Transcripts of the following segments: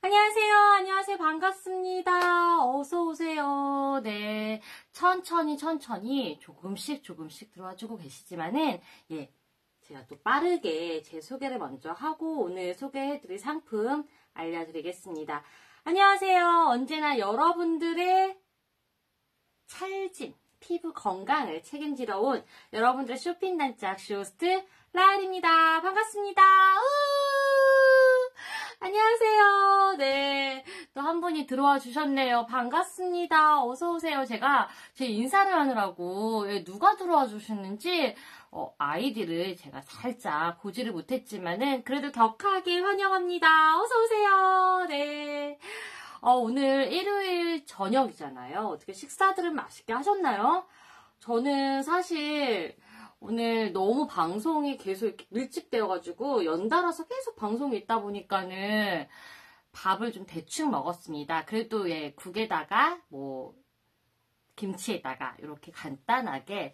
안녕하세요. 안녕하세요. 반갑습니다. 어서오세요. 네. 천천히 조금씩 들어와 주고 계시지만은, 예. 제가 또 빠르게 제 소개를 먼저 하고 오늘 소개해드릴 상품 알려드리겠습니다. 안녕하세요. 언제나 여러분들의 찰진 피부 건강을 책임지러 온 여러분들의 쇼핑 단짝 쇼호스트 라일입니다. 반갑습니다. 안녕하세요. 네. 또 한 분이 들어와 주셨네요. 반갑습니다. 어서오세요. 제가 제 인사를 하느라고 누가 들어와 주셨는지 아이디를 제가 살짝 보지를 못했지만은 그래도 격하게 환영합니다. 어서오세요. 네. 오늘 일요일 저녁이잖아요. 어떻게 식사들은 맛있게 하셨나요? 저는 사실 오늘 너무 방송이 계속 이렇게 밀집되어가지고 연달아서 계속 방송이 있다 보니까는 밥을 좀 대충 먹었습니다. 그래도 예, 국에다가 뭐 김치에다가 이렇게 간단하게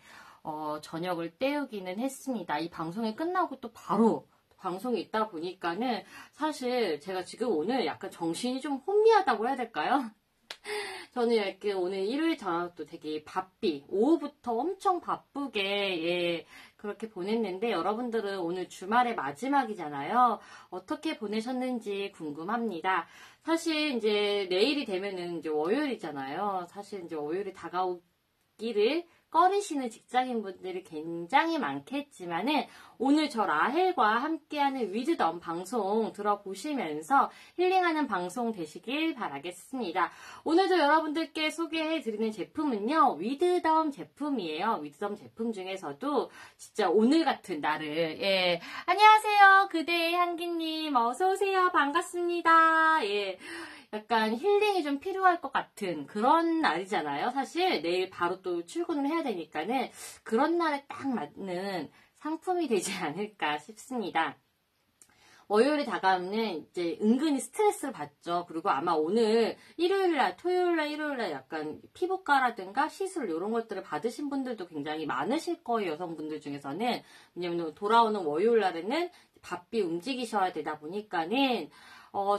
저녁을 때우기는 했습니다. 이 방송이 끝나고 또 바로 방송이 있다 보니까는 사실 제가 지금 오늘 약간 정신이 좀 혼미하다고 해야 될까요? 저는 이렇게 오늘 일요일 저녁도 되게 바삐, 오후부터 엄청 바쁘게, 예, 그렇게 보냈는데, 여러분들은 오늘 주말의 마지막이잖아요. 어떻게 보내셨는지 궁금합니다. 사실 이제 내일이 되면은 이제 월요일이잖아요. 사실 이제 월요일이 다가오기를 꺼리시는 직장인분들이 굉장히 많겠지만은 오늘 저 라헬과 함께하는 위즈덤 방송 들어보시면서 힐링하는 방송 되시길 바라겠습니다. 오늘도 여러분들께 소개해드리는 제품은요, 위즈덤 제품이에요. 위즈덤 제품 중에서도 진짜 오늘 같은 날을, 예, 안녕하세요. 그대의 향기님 어서오세요. 반갑습니다. 예. 약간 힐링이 좀 필요할 것 같은 그런 날이잖아요. 사실 내일 바로 또 출근을 해야 되니까는 그런 날에 딱 맞는 상품이 되지 않을까 싶습니다. 월요일이 다가오면 이제 은근히 스트레스를 받죠. 그리고 아마 오늘 일요일날, 토요일날, 일요일날 약간 피부과라든가 시술 이런 것들을 받으신 분들도 굉장히 많으실 거예요. 여성분들 중에서는. 왜냐면 돌아오는 월요일날에는 바삐 움직이셔야 되다 보니까는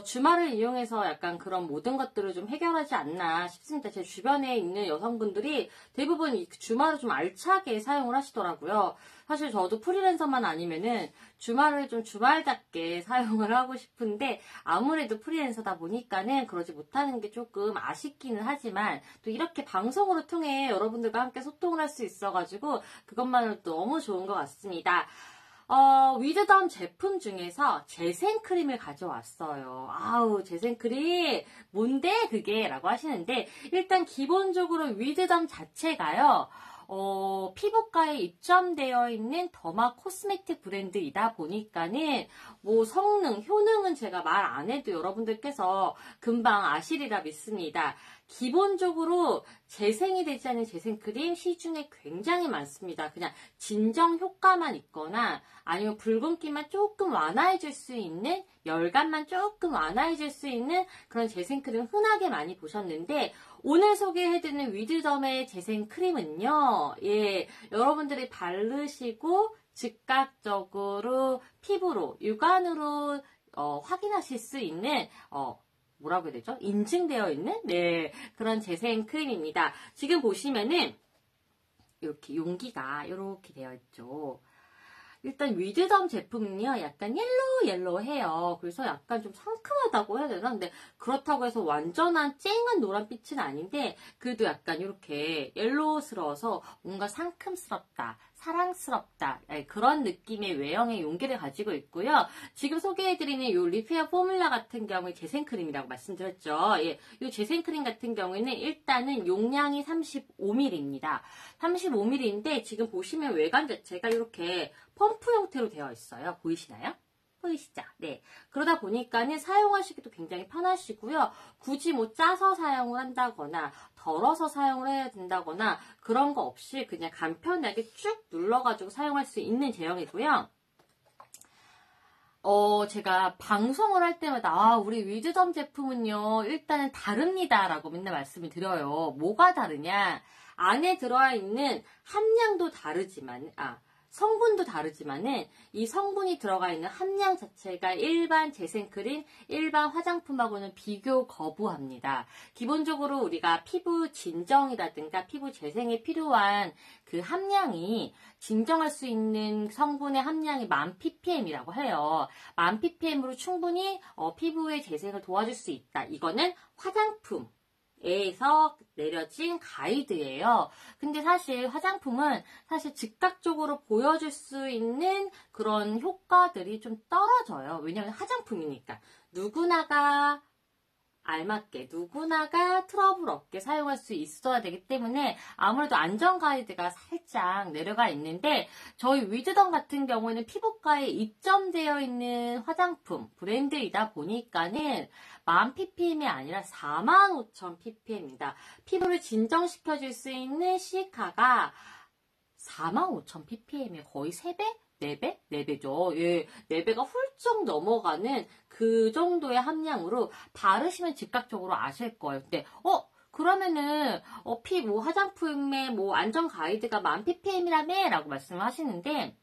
주말을 이용해서 약간 그런 모든 것들을 좀 해결하지 않나 싶습니다. 제 주변에 있는 여성분들이 대부분 이 주말을 좀 알차게 사용을 하시더라고요. 사실 저도 프리랜서만 아니면은 주말을 좀 주말답게 사용을 하고 싶은데 아무래도 프리랜서다 보니까는 그러지 못하는 게 조금 아쉽기는 하지만 또 이렇게 방송으로 통해 여러분들과 함께 소통을 할 수 있어가지고 그것만으로도 너무 좋은 것 같습니다. 위즈덤 제품 중에서 재생크림을 가져왔어요. 아우, 재생크림, 뭔데, 그게? 라고 하시는데, 일단 기본적으로 위즈덤 자체가요, 피부과에 입점되어 있는 더마 코스메틱 브랜드이다 보니까는, 뭐, 성능, 효능은 제가 말 안 해도 여러분들께서 금방 아시리라 믿습니다. 기본적으로 재생이 되지 않은 재생크림 시중에 굉장히 많습니다. 그냥 진정 효과만 있거나 아니면 붉은기만 조금 완화해줄 수 있는, 열감만 조금 완화해줄 수 있는 그런 재생크림 흔하게 많이 보셨는데 오늘 소개해드리는 위즈덤의 재생크림은요. 예, 여러분들이 바르시고 즉각적으로 피부로, 육안으로 확인하실 수 있는 뭐라고 해야 되죠? 인증되어 있는 네, 그런 재생 크림입니다. 지금 보시면은 이렇게 용기가 이렇게 되어 있죠. 일단 위즈덤 제품은요, 약간 옐로우해요. 그래서 약간 좀 상큼하다고 해야 되나? 근데 그렇다고 해서 완전한 쨍한 노란빛은 아닌데, 그래도 약간 이렇게 옐로우스러워서 뭔가 상큼스럽다, 사랑스럽다, 그런 느낌의 외형의 용기를 가지고 있고요. 지금 소개해드리는 이 리페어 포뮬라 같은 경우에 재생크림이라고 말씀드렸죠. 예, 이 재생크림 같은 경우에는 일단은 용량이 35ml입니다. 35ml인데 지금 보시면 외관 자체가 이렇게 펌프 형태로 되어 있어요. 보이시나요? 보이시죠? 네. 그러다 보니까는 사용하시기도 굉장히 편하시고요. 굳이 뭐 짜서 사용을 한다거나 덜어서 사용을 해야 된다거나 그런 거 없이 그냥 간편하게 쭉 눌러가지고 사용할 수 있는 제형이고요. 제가 방송을 할 때마다, 우리 위즈덤 제품은요, 일단은 다릅니다. 라고 맨날 말씀을 드려요. 뭐가 다르냐? 안에 들어와 있는 함량도 다르지만, 성분도 다르지만은 이 성분이 들어가 있는 함량 자체가 일반 재생크림, 일반 화장품하고는 비교 거부합니다. 기본적으로 우리가 피부 진정이라든가 피부 재생에 필요한 그 함량이 진정할 수 있는 성분의 함량이 1000ppm이라고 해요. 1000ppm으로 충분히 피부의 재생을 도와줄 수 있다. 이거는 화장품 에서 내려진 가이드예요. 근데 사실 화장품은 사실 즉각적으로 보여줄 수 있는 그런 효과들이 좀 떨어져요. 왜냐하면 화장품이니까 누구나가 알맞게 누구나가 트러블 없게 사용할 수 있어야 되기 때문에 아무래도 안전 가이드가 살짝 내려가 있는데 저희 위즈덤 같은 경우에는 피부과에 입점되어 있는 화장품 브랜드이다 보니까는 10,000ppm이 아니라 45,000ppm입니다. 피부를 진정시켜줄 수 있는 시카가 45,000ppm이 거의 3배? 4배? 4배죠. 예, 4배가 훌쩍 넘어가는 그 정도의 함량으로 바르시면 즉각적으로 아실 거예요. 근데, 그러면은, 뭐 화장품의 뭐 안전 가이드가 10,000ppm이라며? 라고 말씀을 하시는데,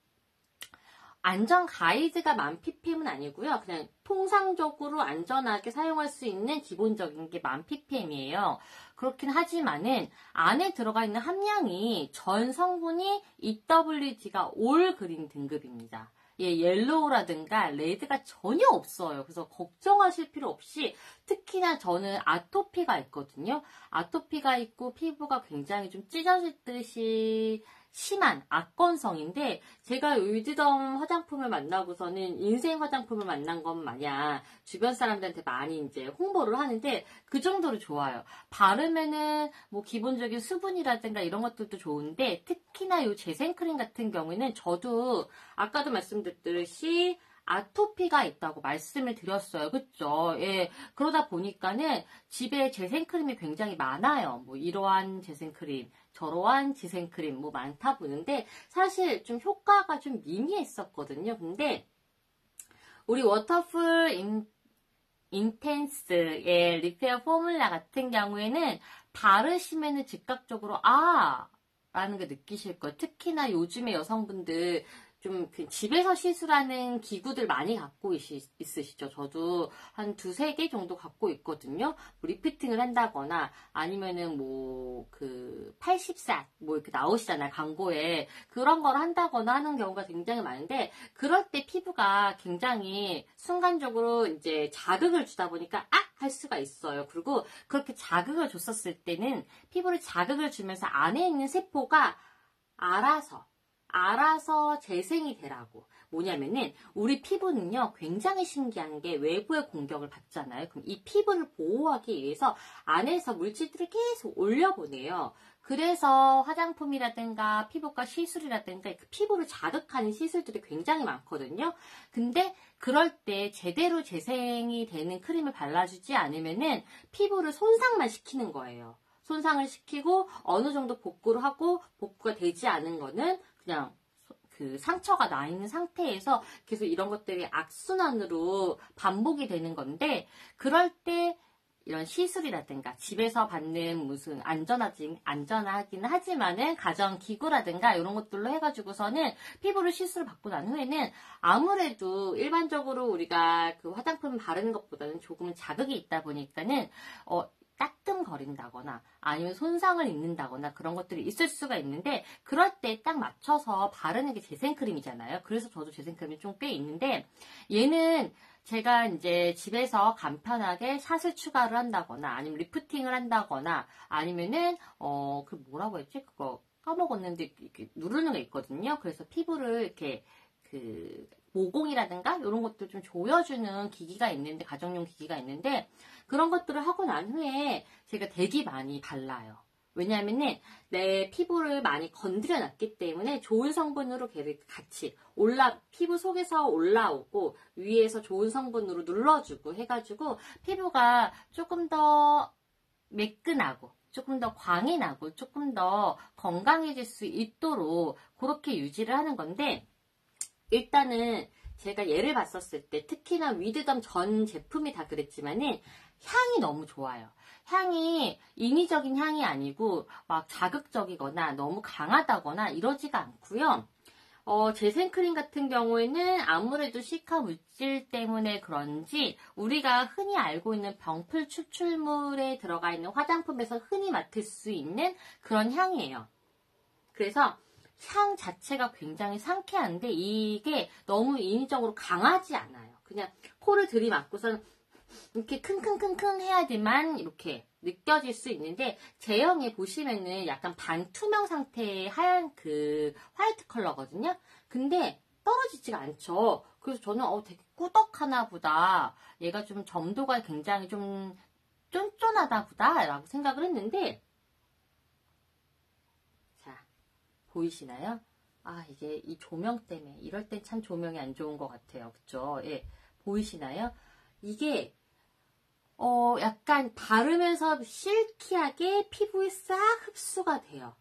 안전 가이드가 10,000ppm은 아니고요. 그냥 통상적으로 안전하게 사용할 수 있는 기본적인 게 10,000ppm이에요. 그렇긴 하지만은 안에 들어가 있는 함량이 전 성분이 EWG가 올 그린 등급입니다. 예, 옐로우라든가 레드가 전혀 없어요. 그래서 걱정하실 필요 없이 특히나 저는 아토피가 있거든요. 아토피가 있고 피부가 굉장히 좀 찢어질 듯이 심한 악건성인데 제가 위즈덤 화장품을 만나고서는 인생 화장품을 만난 것 마냥 주변 사람들한테 많이 이제 홍보를 하는데 그 정도로 좋아요. 바르면은 뭐 기본적인 수분이라든가 이런 것들도 좋은데 특히나 이 재생크림 같은 경우에는 저도 아까도 말씀드렸듯이 아토피가 있다고 말씀을 드렸어요. 그쵸? 예. 그러다 보니까는 집에 재생크림이 굉장히 많아요. 뭐 이러한 재생크림, 저러한 재생크림 뭐 많다 보는데 사실 좀 효과가 좀 미미했었거든요. 근데 우리 워터풀 인텐스의 리페어 포뮬라 같은 경우에는 바르시면은 즉각적으로 라는 게 느끼실 거예요. 특히나 요즘에 여성분들 좀 집에서 시술하는 기구들 많이 갖고 있으시죠. 저도 한 2-3개 정도 갖고 있거든요. 뭐 리프팅을 한다거나 아니면은 뭐 80샷 뭐 이렇게 나오시잖아요. 광고에. 그런 걸 한다거나 하는 경우가 굉장히 많은데 그럴 때 피부가 굉장히 순간적으로 이제 자극을 주다 보니까 할 수가 있어요. 그리고 그렇게 자극을 줬었을 때는 피부를 자극을 주면서 안에 있는 세포가 알아서 재생이 되라고. 뭐냐면은 우리 피부는요 굉장히 신기한 게 외부의 공격을 받잖아요. 그럼 이 피부를 보호하기 위해서 안에서 물질들을 계속 올려보내요. 그래서 화장품이라든가 피부과 시술이라든가 그 피부를 자극하는 시술들이 굉장히 많거든요. 근데 그럴 때 제대로 재생이 되는 크림을 발라주지 않으면은 피부를 손상만 시키는 거예요. 손상을 시키고 어느 정도 복구를 하고 복구가 되지 않은 거는 그냥 상처가 나 있는 상태에서 계속 이런 것들이 악순환으로 반복이 되는 건데 그럴 때 이런 시술이라든가 집에서 받는 무슨 안전하긴 하지만은 가전기구라든가 이런 것들로 해가지고서는 피부를 시술을 받고 난 후에는 아무래도 일반적으로 우리가 그 화장품 바르는 것보다는 조금은 자극이 있다 보니까는 따끔거린다거나 아니면 손상을 입는다거나 그런 것들이 있을 수가 있는데 그럴 때 딱 맞춰서 바르는 게 재생크림이잖아요. 그래서 저도 재생크림이 좀 꽤 있는데 얘는 제가 이제 집에서 간편하게 샷을 추가를 한다거나 아니면 리프팅을 한다거나 아니면은 뭐라고 했지? 그거 까먹었는데 이렇게 누르는 게 있거든요. 그래서 피부를 이렇게 모공이라든가 이런 것들 좀 조여주는 기기가 있는데 가정용 기기가 있는데 그런 것들을 하고 난 후에 제가 되게 많이 발라요. 왜냐하면은 내 피부를 많이 건드려 놨기 때문에 좋은 성분으로 걔를 같이 피부 속에서 올라오고 위에서 좋은 성분으로 눌러주고 해가지고 피부가 조금 더 매끈하고 조금 더 광이 나고 조금 더 건강해질 수 있도록 그렇게 유지를 하는 건데 일단은 제가 예를 봤었을 때 특히나 위드덤 전 제품이 다 그랬지만은 향이 너무 좋아요. 향이 인위적인 향이 아니고 막 자극적이거나 너무 강하다거나 이러지가 않고요. 재생크림 같은 경우에는 아무래도 시카 물질 때문에 그런지 우리가 흔히 알고 있는 병풀 추출물에 들어가 있는 화장품에서 흔히 맡을 수 있는 그런 향이에요. 그래서 향 자체가 굉장히 상쾌한데 이게 너무 인위적으로 강하지 않아요. 그냥 코를 들이막고선 이렇게 킁킁킁킁 해야지만 이렇게 느껴질 수 있는데 제형에 보시면은 약간 반투명 상태의 하얀 그 화이트 컬러거든요. 근데 떨어지지가 않죠. 그래서 저는 되게 꾸덕하나 보다. 얘가 좀 점도가 굉장히 좀 쫀쫀하다 보다 라고 생각을 했는데 자, 보이시나요? 이게 이 조명 때문에 이럴 땐 참 조명이 안 좋은 것 같아요. 그쵸? 예. 보이시나요? 이게 약간 바르면서 실키하게 피부에 싹 흡수가 돼요.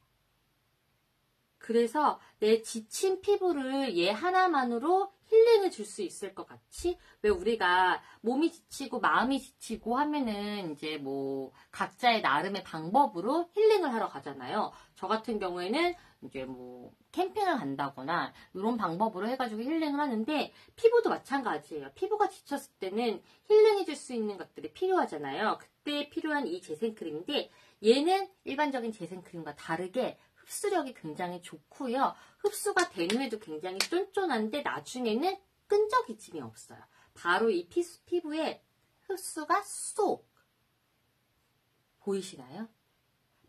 그래서 내 지친 피부를 얘 하나만으로 힐링을 줄 수 있을 것 같이, 왜 우리가 몸이 지치고 마음이 지치고 하면은 이제 뭐 각자의 나름의 방법으로 힐링을 하러 가잖아요. 저 같은 경우에는 이제 뭐 캠핑을 간다거나 이런 방법으로 해가지고 힐링을 하는데 피부도 마찬가지예요. 피부가 지쳤을 때는 힐링해 줄 수 있는 것들이 필요하잖아요. 그때 필요한 이 재생크림인데 얘는 일반적인 재생크림과 다르게 흡수력이 굉장히 좋고요. 흡수가 된 후에도 굉장히 쫀쫀한데 나중에는 끈적이짐이 없어요. 바로 이 피부에 흡수가 쏙 보이시나요?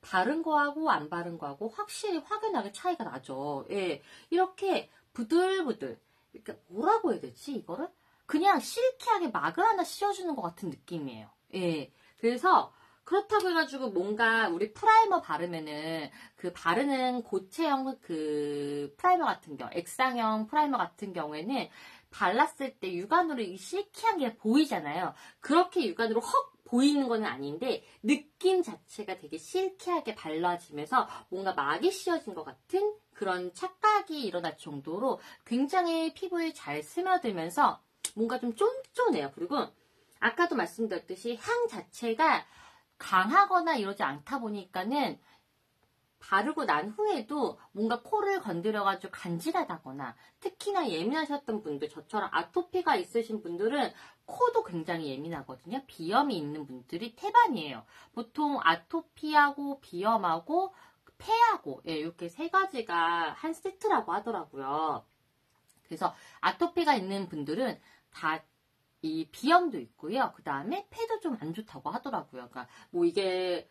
바른 거하고 안 바른 거하고 확실히 확연하게 차이가 나죠. 예, 이렇게 부들부들, 그러니까 뭐라고 해야 되지 이거를? 그냥 실키하게 막을 하나 씌워주는 것 같은 느낌이에요. 예, 그래서 그렇다고 해가지고 뭔가 우리 프라이머 바르면은 그 바르는 고체형 그 프라이머 같은 경우, 액상형 프라이머 같은 경우에는 발랐을 때 육안으로 이 실키한 게 보이잖아요. 그렇게 육안으로 헉 보이는 건 아닌데 느낌 자체가 되게 실키하게 발라지면서 뭔가 막이 씌워진 것 같은 그런 착각이 일어날 정도로 굉장히 피부에 잘 스며들면서 뭔가 좀 쫀쫀해요. 그리고 아까도 말씀드렸듯이 향 자체가 강하거나 이러지 않다 보니까는 바르고 난 후에도 뭔가 코를 건드려가지고 간지나다거나 특히나 예민하셨던 분들, 저처럼 아토피가 있으신 분들은 코도 굉장히 예민하거든요. 비염이 있는 분들이 태반이에요. 보통 아토피하고 비염하고 폐하고 이렇게 세 가지가 한 세트라고 하더라고요. 그래서 아토피가 있는 분들은 다 이 비염도 있고요. 그 다음에 폐도 좀 안 좋다고 하더라고요. 그러니까 뭐 이게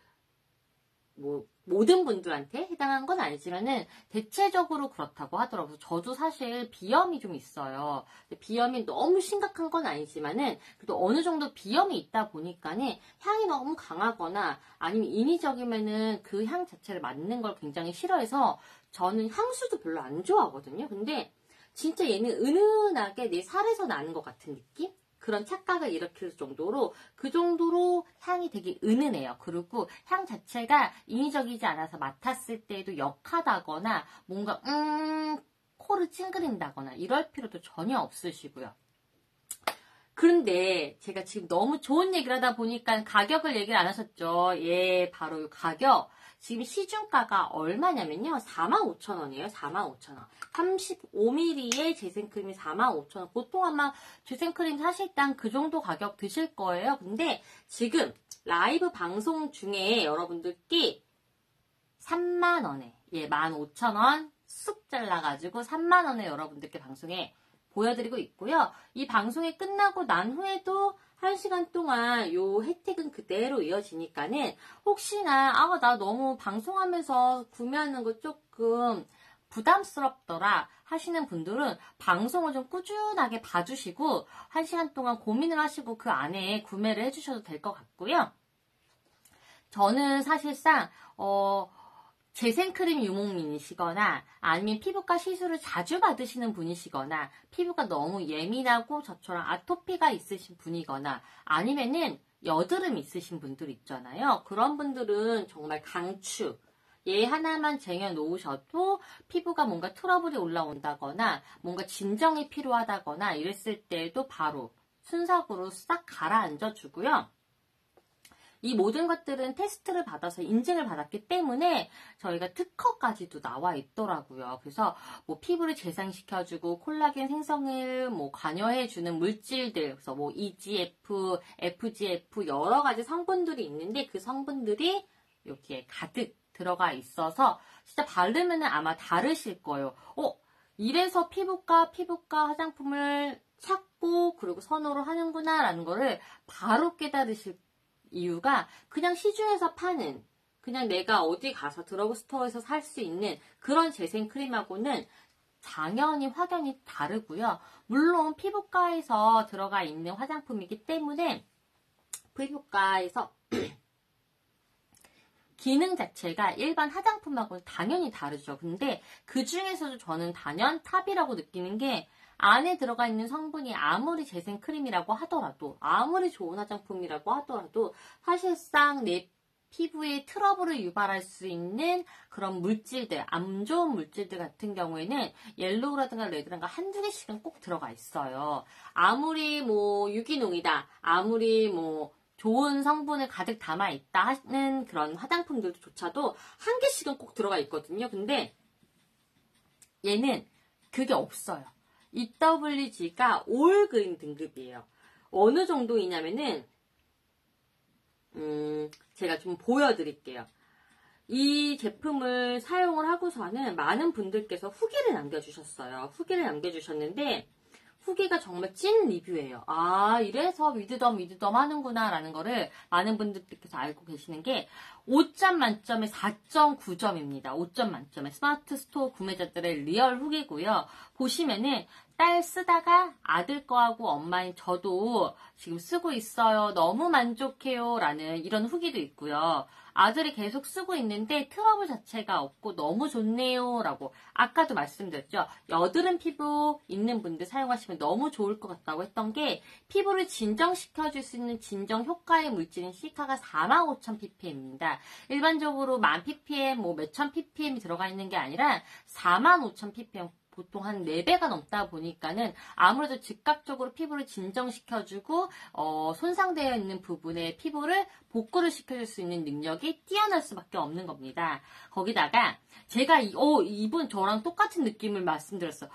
뭐 모든 분들한테 해당한 건 아니지만은 대체적으로 그렇다고 하더라고요. 저도 사실 비염이 좀 있어요. 비염이 너무 심각한 건 아니지만은 그래도 어느 정도 비염이 있다 보니까는 향이 너무 강하거나 아니면 인위적이면은 그 향 자체를 맡는 걸 굉장히 싫어해서 저는 향수도 별로 안 좋아하거든요. 근데 진짜 얘는 은은하게 내 살에서 나는 것 같은 느낌? 그런 착각을 일으킬 정도로 그 정도로 향이 되게 은은해요. 그리고 향 자체가 인위적이지 않아서 맡았을 때에도 역하다거나 뭔가 코를 찡그린다거나 이럴 필요도 전혀 없으시고요. 그런데 제가 지금 너무 좋은 얘기를 하다 보니까 가격을 얘기를 안 하셨죠. 예, 바로 이 가격. 지금 시중가가 얼마냐면요. 45,000원이에요. 45,000원. 35ml의 재생크림이 45,000원. 보통 아마 재생크림 사실 당 그 정도 가격 드실 거예요. 근데 지금 라이브 방송 중에 여러분들께 3만원에, 15,000원 쑥 잘라가지고 3만원에 여러분들께 방송에 보여드리고 있고요. 이 방송이 끝나고 난 후에도 1시간 동안 요 혜택은 그대로 이어지니까는 혹시나 나 너무 방송하면서 구매하는 거 조금 부담스럽더라 하시는 분들은 방송을 좀 꾸준하게 봐주시고 1시간 동안 고민을 하시고 그 안에 구매를 해주셔도 될 것 같고요. 저는 사실상 재생크림 유목민이시거나 아니면 피부과 시술을 자주 받으시는 분이시거나 피부가 너무 예민하고 저처럼 아토피가 있으신 분이거나 아니면은 여드름 있으신 분들 있잖아요. 그런 분들은 정말 강추. 얘 하나만 쟁여 놓으셔도 피부가 뭔가 트러블이 올라온다거나 뭔가 진정이 필요하다거나 이랬을 때도 바로 순삭으로 싹 가라앉아 주고요. 이 모든 것들은 테스트를 받아서 인증을 받았기 때문에 저희가 특허까지도 나와 있더라고요. 그래서 뭐 피부를 재생시켜주고 콜라겐 생성을 뭐 관여해주는 물질들, 그래서 뭐 EGF, FGF 여러 가지 성분들이 있는데 그 성분들이 여기에 가득 들어가 있어서 진짜 바르면 아마 다르실 거예요. 이래서 피부과 화장품을 찾고 그리고 선호를 하는구나 라는 거를 바로 깨달으실 이유가 그냥 시중에서 파는 그냥 내가 어디 가서 드러그스토어에서 살 수 있는 그런 재생 크림하고는 당연히 확연히 다르고요. 물론 피부과에서 들어가 있는 화장품이기 때문에 피부과에서 기능 자체가 일반 화장품하고는 당연히 다르죠. 근데 그 중에서도 저는 단연 탑이라고 느끼는 게 안에 들어가 있는 성분이 아무리 재생 크림이라고 하더라도 아무리 좋은 화장품이라고 하더라도 사실상 내 피부에 트러블을 유발할 수 있는 그런 물질들, 안 좋은 물질들 같은 경우에는 옐로우라든가 레드라든가 한두 개씩은 꼭 들어가 있어요. 아무리 뭐 유기농이다, 아무리 뭐 좋은 성분을 가득 담아있다 하는 그런 화장품들조차도 한 개씩은 꼭 들어가 있거든요. 근데 얘는 그게 없어요. EWG가 올 그린 등급이에요. 어느 정도이냐면은 제가 좀 보여드릴게요. 이 제품을 사용을 하고서는 많은 분들께서 후기를 남겨주셨어요. 후기를 남겨주셨는데 후기가 정말 찐 리뷰예요. 아, 이래서 위드덤 하는구나 라는 거를 많은 분들께서 알고 계시는 게 5점 만점에 4.9점입니다. 5점 만점에 스마트 스토어 구매자들의 리얼 후기고요. 보시면은 딸 쓰다가 아들 거하고 엄마인 저도 지금 쓰고 있어요. 너무 만족해요. 라는 이런 후기도 있고요. 아들이 계속 쓰고 있는데 트러블 자체가 없고 너무 좋네요. 라고 아까도 말씀드렸죠. 여드름 피부 있는 분들 사용하시면 너무 좋을 것 같다고 했던 게 피부를 진정시켜줄 수 있는 진정 효과의 물질인 시카가 45,000ppm입니다. 일반적으로 10,000ppm, 뭐 몇천 ppm이 들어가 있는 게 아니라 45,000ppm 보통 한 4배가 넘다 보니까는 아무래도 즉각적으로 피부를 진정시켜주고 손상되어 있는 부분에 피부를 복구를 시켜줄 수 있는 능력이 뛰어날 수밖에 없는 겁니다. 거기다가 제가 이분 저랑 똑같은 느낌을 말씀드렸어요.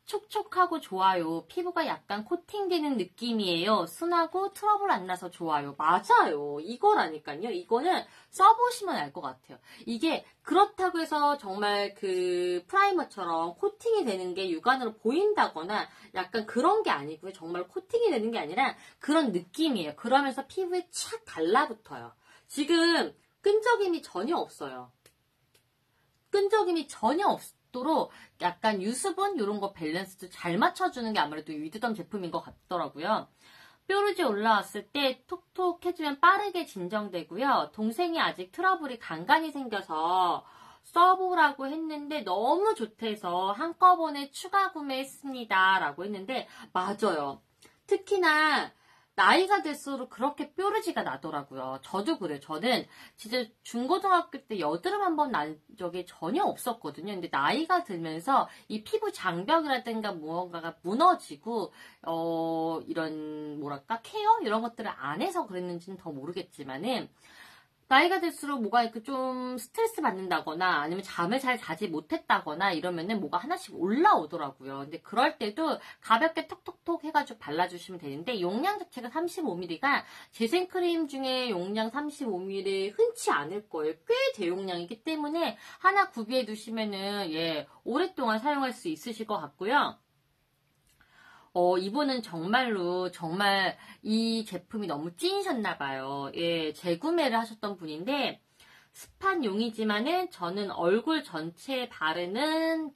촉촉하고 좋아요. 피부가 약간 코팅되는 느낌이에요. 순하고 트러블 안 나서 좋아요. 맞아요. 이거라니까요. 이거는 써보시면 알 것 같아요. 이게 그렇다고 해서 정말 그 프라이머처럼 코팅이 되는 게 육안으로 보인다거나 약간 그런 게 아니고요. 정말 코팅이 되는 게 아니라 그런 느낌이에요. 그러면서 피부에 착 달라붙어요. 지금 끈적임이 전혀 없어요. 끈적임이 전혀 없도록 약간 유수분 이런 거 밸런스도 잘 맞춰주는 게 아무래도 위드덤 제품인 것 같더라고요. 뾰루지 올라왔을 때 톡톡 해주면 빠르게 진정되고요. 동생이 아직 트러블이 간간히 생겨서 써보라고 했는데 너무 좋대서 한꺼번에 추가 구매했습니다. 라고 했는데 맞아요. 특히나 나이가 들수록 그렇게 뾰루지가 나더라고요. 저도 그래요. 저는 진짜 중고등학교 때 여드름 한 번 난 적이 전혀 없었거든요. 근데 나이가 들면서 이 피부 장벽이라든가 무언가가 무너지고 이런 뭐랄까 케어 이런 것들을 안 해서 그랬는지는 더 모르겠지만은 나이가 들수록 뭐가 이렇게 좀 스트레스 받는다거나 아니면 잠을 잘 자지 못했다거나 이러면은 뭐가 하나씩 올라오더라고요. 근데 그럴 때도 가볍게 톡톡톡 해가지고 발라주시면 되는데 용량 자체가 35ml가 재생크림 중에 용량 35ml 흔치 않을 거예요. 꽤 대용량이기 때문에 하나 구비해 두시면은 오랫동안 사용할 수 있으실 것 같고요. 이분은 정말로 정말 이 제품이 너무 찐이셨나봐요. 재구매를 하셨던 분인데 스팟용이지만은 저는 얼굴 전체에 바르는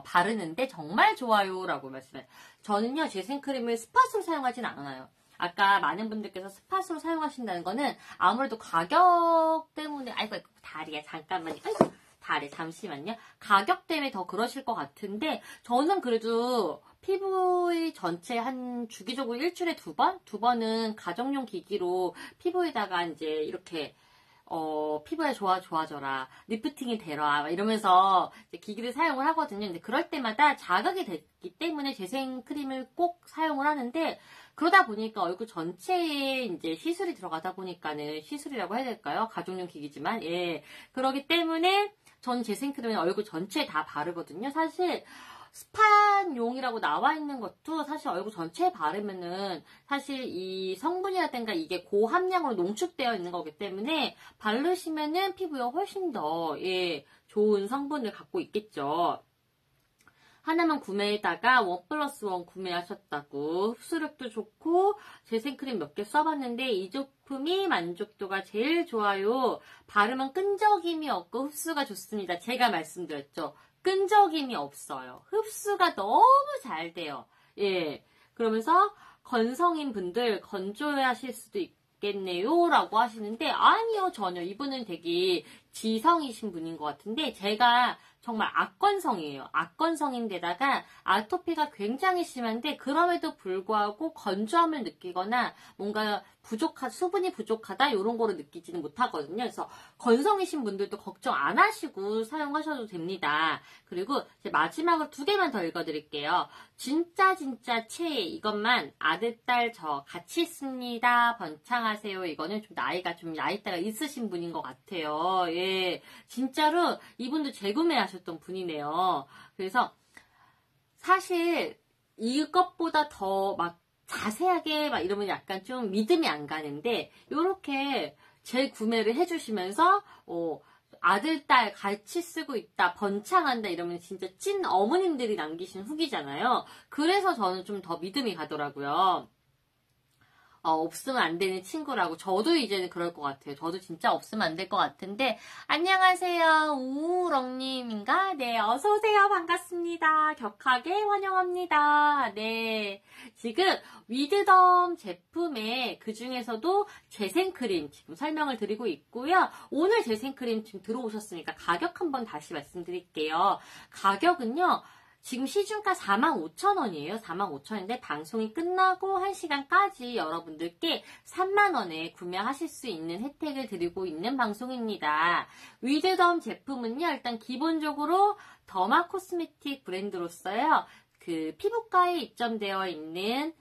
바르는데 정말 좋아요라고 말씀해요. 저는요 재생크림을 스팟으로 사용하진 않아요. 아까 많은 분들께서 스팟으로 사용하신다는 거는 아무래도 가격 때문에 아이고 다리야 잠깐만요. 아이고. 다리 잠시만요. 가격 때문에 더 그러실 것 같은데 저는 그래도 피부의 전체 한 주기적으로 일주일에 두 번은 가정용 기기로 피부에다가 이제 이렇게 피부에 좋아져라, 리프팅이 되라, 막 이러면서 이제 기기를 사용을 하거든요. 근데 그럴 때마다 자극이 됐기 때문에 재생 크림을 꼭 사용을 하는데, 그러다 보니까 얼굴 전체에 이제 시술이 들어가다 보니까는, 시술이라고 해야 될까요? 가족용 기기지만, 예. 그러기 때문에 전 재생 크림은 얼굴 전체에 다 바르거든요. 사실, 스파용이라고 나와 있는 것도 사실 얼굴 전체에 바르면은 사실 이 성분이라든가 이게 고함량으로 농축되어 있는 거기 때문에 바르시면은 피부에 훨씬 더, 예, 좋은 성분을 갖고 있겠죠. 하나만 구매에다가 1+1 구매하셨다고, 흡수력도 좋고 재생크림 몇 개 써봤는데 이 제품이 만족도가 제일 좋아요. 바르면 끈적임이 없고 흡수가 좋습니다. 제가 말씀드렸죠. 끈적임이 없어요. 흡수가 너무 잘 돼요. 예. 그러면서 건성인 분들 건조해 하실 수도 있겠네요 라고 하시는데, 아니요, 전혀. 이분은 되게 지성이신 분인 것 같은데, 제가 정말 악건성이에요. 악건성인데다가 아토피가 굉장히 심한데, 그럼에도 불구하고 건조함을 느끼거나 뭔가 수분이 부족하다 이런 거를 느끼지는 못하거든요. 그래서 건성이신 분들도 걱정 안 하시고 사용하셔도 됩니다. 그리고 이제 마지막으로 2개만 더 읽어드릴게요. 진짜 최애, 이것만 아들, 딸, 저 같이 씁니다. 번창하세요. 이거는 좀 나이대가 있으신 분인 것 같아요. 예, 진짜로 이분도 재구매하셨던 분이네요. 그래서 사실 이것보다 더 막 자세하게 막 이러면 약간 좀 믿음이 안 가는데, 요렇게 재구매를 해주시면서 아들, 딸 같이 쓰고 있다, 번창한다 이러면 진짜 찐 어머님들이 남기신 후기잖아요. 그래서 저는 좀 더 믿음이 가더라고요. 없으면 안 되는 친구라고. 저도 이제는 그럴 것 같아요. 저도 진짜 없으면 안 될 것 같은데. 안녕하세요. 우렁님인가? 네, 어서오세요. 반갑습니다. 격하게 환영합니다. 네. 지금 위드덤 제품에 그 중에서도 재생크림 지금 설명을 드리고 있고요. 오늘 재생크림 지금 들어오셨으니까 가격 한번 다시 말씀드릴게요. 가격은요, 지금 시중가 45,000원이에요. 45,000원인데 방송이 끝나고 1시간까지 여러분들께 3만원에 구매하실 수 있는 혜택을 드리고 있는 방송입니다. 위드덤 제품은요, 일단 기본적으로 더마 코스메틱 브랜드로서요, 그 피부과에 입점되어 있는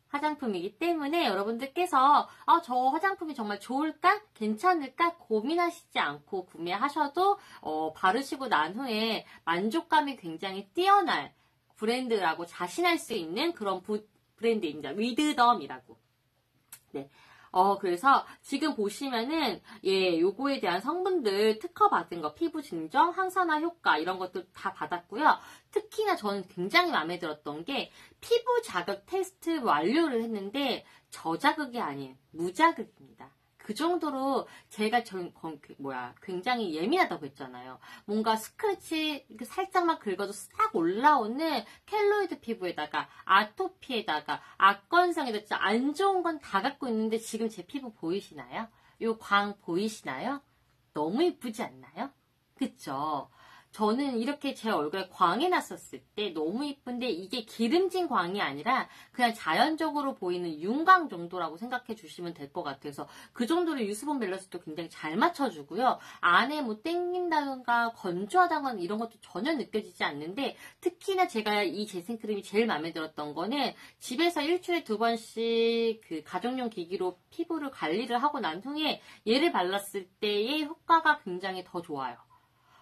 화장품이기 때문에 여러분들께서 저 화장품이 정말 좋을까? 괜찮을까? 고민하시지 않고 구매하셔도 바르시고 난 후에 만족감이 굉장히 뛰어날 브랜드라고 자신할 수 있는 그런 브랜드입니다. 위드덤이라고. 네. 그래서 지금 보시면은, 예, 요거에 대한 성분들 특허받은 거, 피부 증정, 항산화 효과, 이런 것도 다 받았고요. 특히나 저는 굉장히 마음에 들었던 게, 피부 자극 테스트 완료를 했는데, 저자극이 아닌 무자극입니다. 그 정도로 제가 굉장히 예민하다고 했잖아요. 뭔가 스크래치 이렇게 살짝만 긁어도 싹 올라오는 켈로이드 피부에다가 아토피에다가 악건성에다 진짜 안 좋은 건 다 갖고 있는데, 지금 제 피부 보이시나요? 요 광 보이시나요? 너무 이쁘지 않나요? 그쵸? 저는 이렇게 제 얼굴에 광이 났었을 때 너무 이쁜데, 이게 기름진 광이 아니라 그냥 자연적으로 보이는 윤광 정도라고 생각해 주시면 될 것 같아서, 그 정도로 유수분 밸런스도 굉장히 잘 맞춰주고요. 안에 뭐 땡긴다던가 건조하다거나 이런 것도 전혀 느껴지지 않는데, 특히나 제가 이 재생크림이 제일 마음에 들었던 거는 집에서 일주일에 2번씩 그 가정용 기기로 피부를 관리를 하고 난 후에 얘를 발랐을 때의 효과가 굉장히 더 좋아요.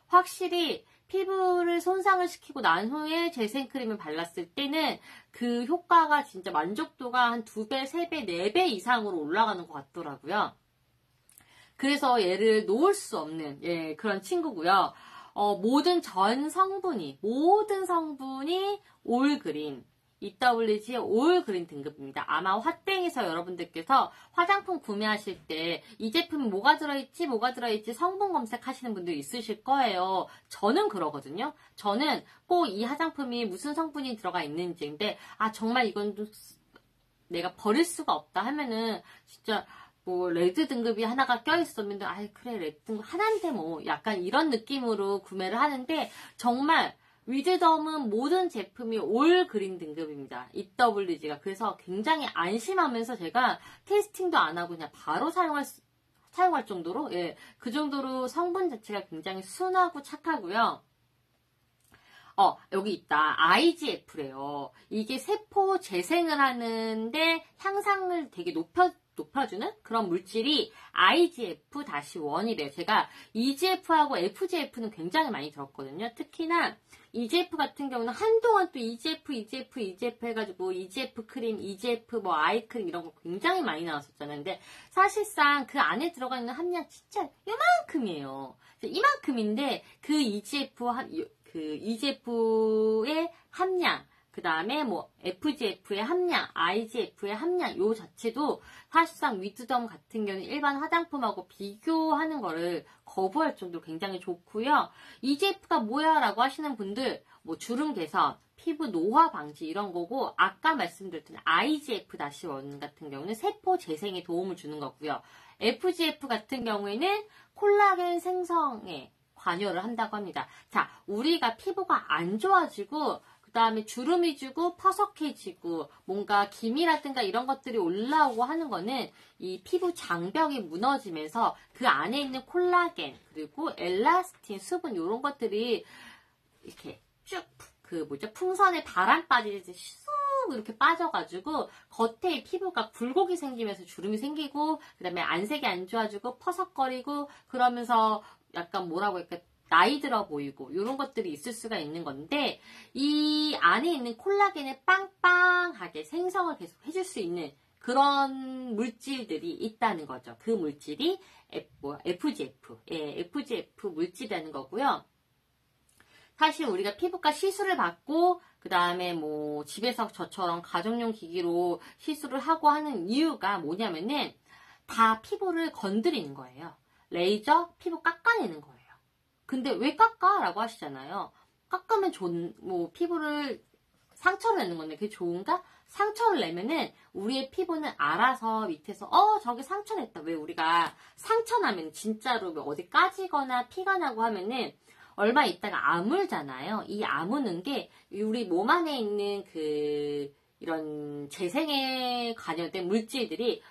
확실히 피부를 손상을 시키고 난 후에 재생크림을 발랐을 때는 그 효과가 진짜 만족도가 한 2배, 3배, 4배 이상으로 올라가는 것 같더라고요. 그래서 얘를 놓을 수 없는, 예, 그런 친구고요. 모든 성분이 올그린, EWG 올그린 등급입니다. 아마 화땡에서 여러분들께서 화장품 구매하실 때 이 제품이 뭐가 들어있지 성분 검색하시는 분들 있으실 거예요. 저는 그러거든요. 저는 꼭 이 화장품이 무슨 성분이 들어가 있는지인데, 정말 이건 좀 내가 버릴 수가 없다 하면은 진짜 뭐 레드 등급이 하나가 껴있으면 그래, 레드 등급 하나인데 뭐 약간 이런 느낌으로 구매를 하는데, 정말 위드덤은 모든 제품이 올 그린 등급입니다. EWG가. 그래서 굉장히 안심하면서 제가 테스팅도 안 하고 그냥 바로 사용할 정도로, 예, 그 정도로 성분 자체가 굉장히 순하고 착하고요. 여기 있다. IGF래요. 이게 세포 재생을 하는데 향상을 되게 높여주는 그런 물질이 IGF-1이래요. 제가 EGF하고 FGF는 굉장히 많이 들었거든요. 특히나 EGF 같은 경우는 한동안 또 EGF 해가지고 EGF 크림, EGF 뭐 아이크림 이런 거 굉장히 많이 나왔었잖아요. 근데 사실상 그 안에 들어가 있는 함량 진짜 이만큼이에요. 이만큼인데 그 EGF의 함량, 그 다음에 뭐 FGF의 함량, IGF의 함량 요 자체도 사실상 위드덤 같은 경우는 일반 화장품하고 비교하는 거를 거부할 정도로 굉장히 좋고요. EGF가 뭐야? 라고 하시는 분들 뭐 주름 개선, 피부 노화 방지 이런 거고 아까 말씀드렸던 IGF-1 같은 경우는 세포 재생에 도움을 주는 거고요. FGF 같은 경우에는 콜라겐 생성에 관여를 한다고 합니다. 자, 우리가 피부가 안 좋아지고 그 다음에 주름이 지고 퍼석해지고 뭔가 기미라든가 이런 것들이 올라오고 하는 거는 이 피부 장벽이 무너지면서 그 안에 있는 콜라겐 그리고 엘라스틴, 수분 이런 것들이 이렇게 쭉 풍선에 바람 빠지듯이 쑥 이렇게 빠져가지고 겉에 피부가 굴곡이 생기면서 주름이 생기고 그 다음에 안색이 안 좋아지고 퍼석거리고 그러면서 약간 뭐라고 할까 나이 들어 보이고 이런 것들이 있을 수가 있는 건데 이 안에 있는 콜라겐을 빵빵하게 생성을 계속 해줄 수 있는 그런 물질들이 있다는 거죠. 그 물질이 FGF, FGF 물질이라는 거고요. 사실 우리가 피부과 시술을 받고 그 다음에 뭐 집에서 저처럼 가정용 기기로 시술을 하고 하는 이유가 뭐냐면은 다 피부를 건드리는 거예요. 레이저 피부 깎아내는 거예요. 근데 왜 깎아? 라고 하시잖아요. 깎으면 피부를 상처를 내는 건데 그게 좋은가? 상처를 내면은 우리의 피부는 알아서 밑에서 저기 상처 냈다. 왜 우리가 상처 나면 진짜로 어디 까지거나 피가 나고 하면은 얼마 있다가 아물잖아요. 이 아무는 게 우리 몸 안에 있는 이런 재생에 관여된 물질들이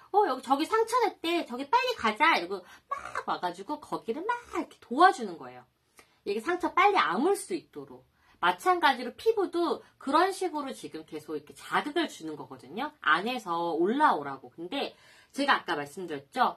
저기 상처 냈대. 저기 빨리 가자. 이러고 막 와가지고 거기를 막 이렇게 도와주는 거예요. 이게 상처 빨리 아물 수 있도록. 마찬가지로 피부도 그런 식으로 지금 계속 이렇게 자극을 주는 거거든요. 안에서 올라오라고. 근데 제가 아까 말씀드렸죠.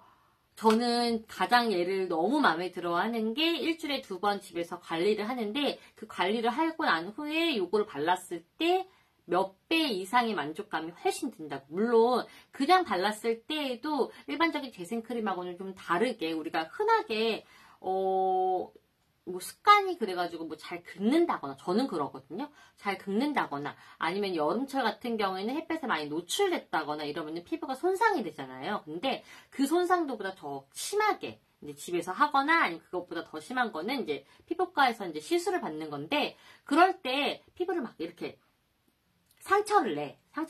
저는 가장 얘를 너무 마음에 들어 하는 게 일주일에 2번 집에서 관리를 하는데 그 관리를 하고 난 후에 요거를 발랐을 때 몇 배 이상의 만족감이 훨씬 든다고. 물론 그냥 발랐을 때에도 일반적인 재생크림하고는 좀 다르게 우리가 흔하게 뭐 습관이 그래가지고 뭐 잘 긁는다거나 저는 그러거든요. 잘 긁는다거나 아니면 여름철 같은 경우에는 햇볕에 많이 노출됐다거나 이러면 피부가 손상이 되잖아요. 근데 그 손상도보다 더 심하게 이제 집에서 하거나 아니면 그것보다 더 심한 거는 이제 피부과에서 이제 시술을 받는 건데 그럴 때 피부를 막 이렇게 상처를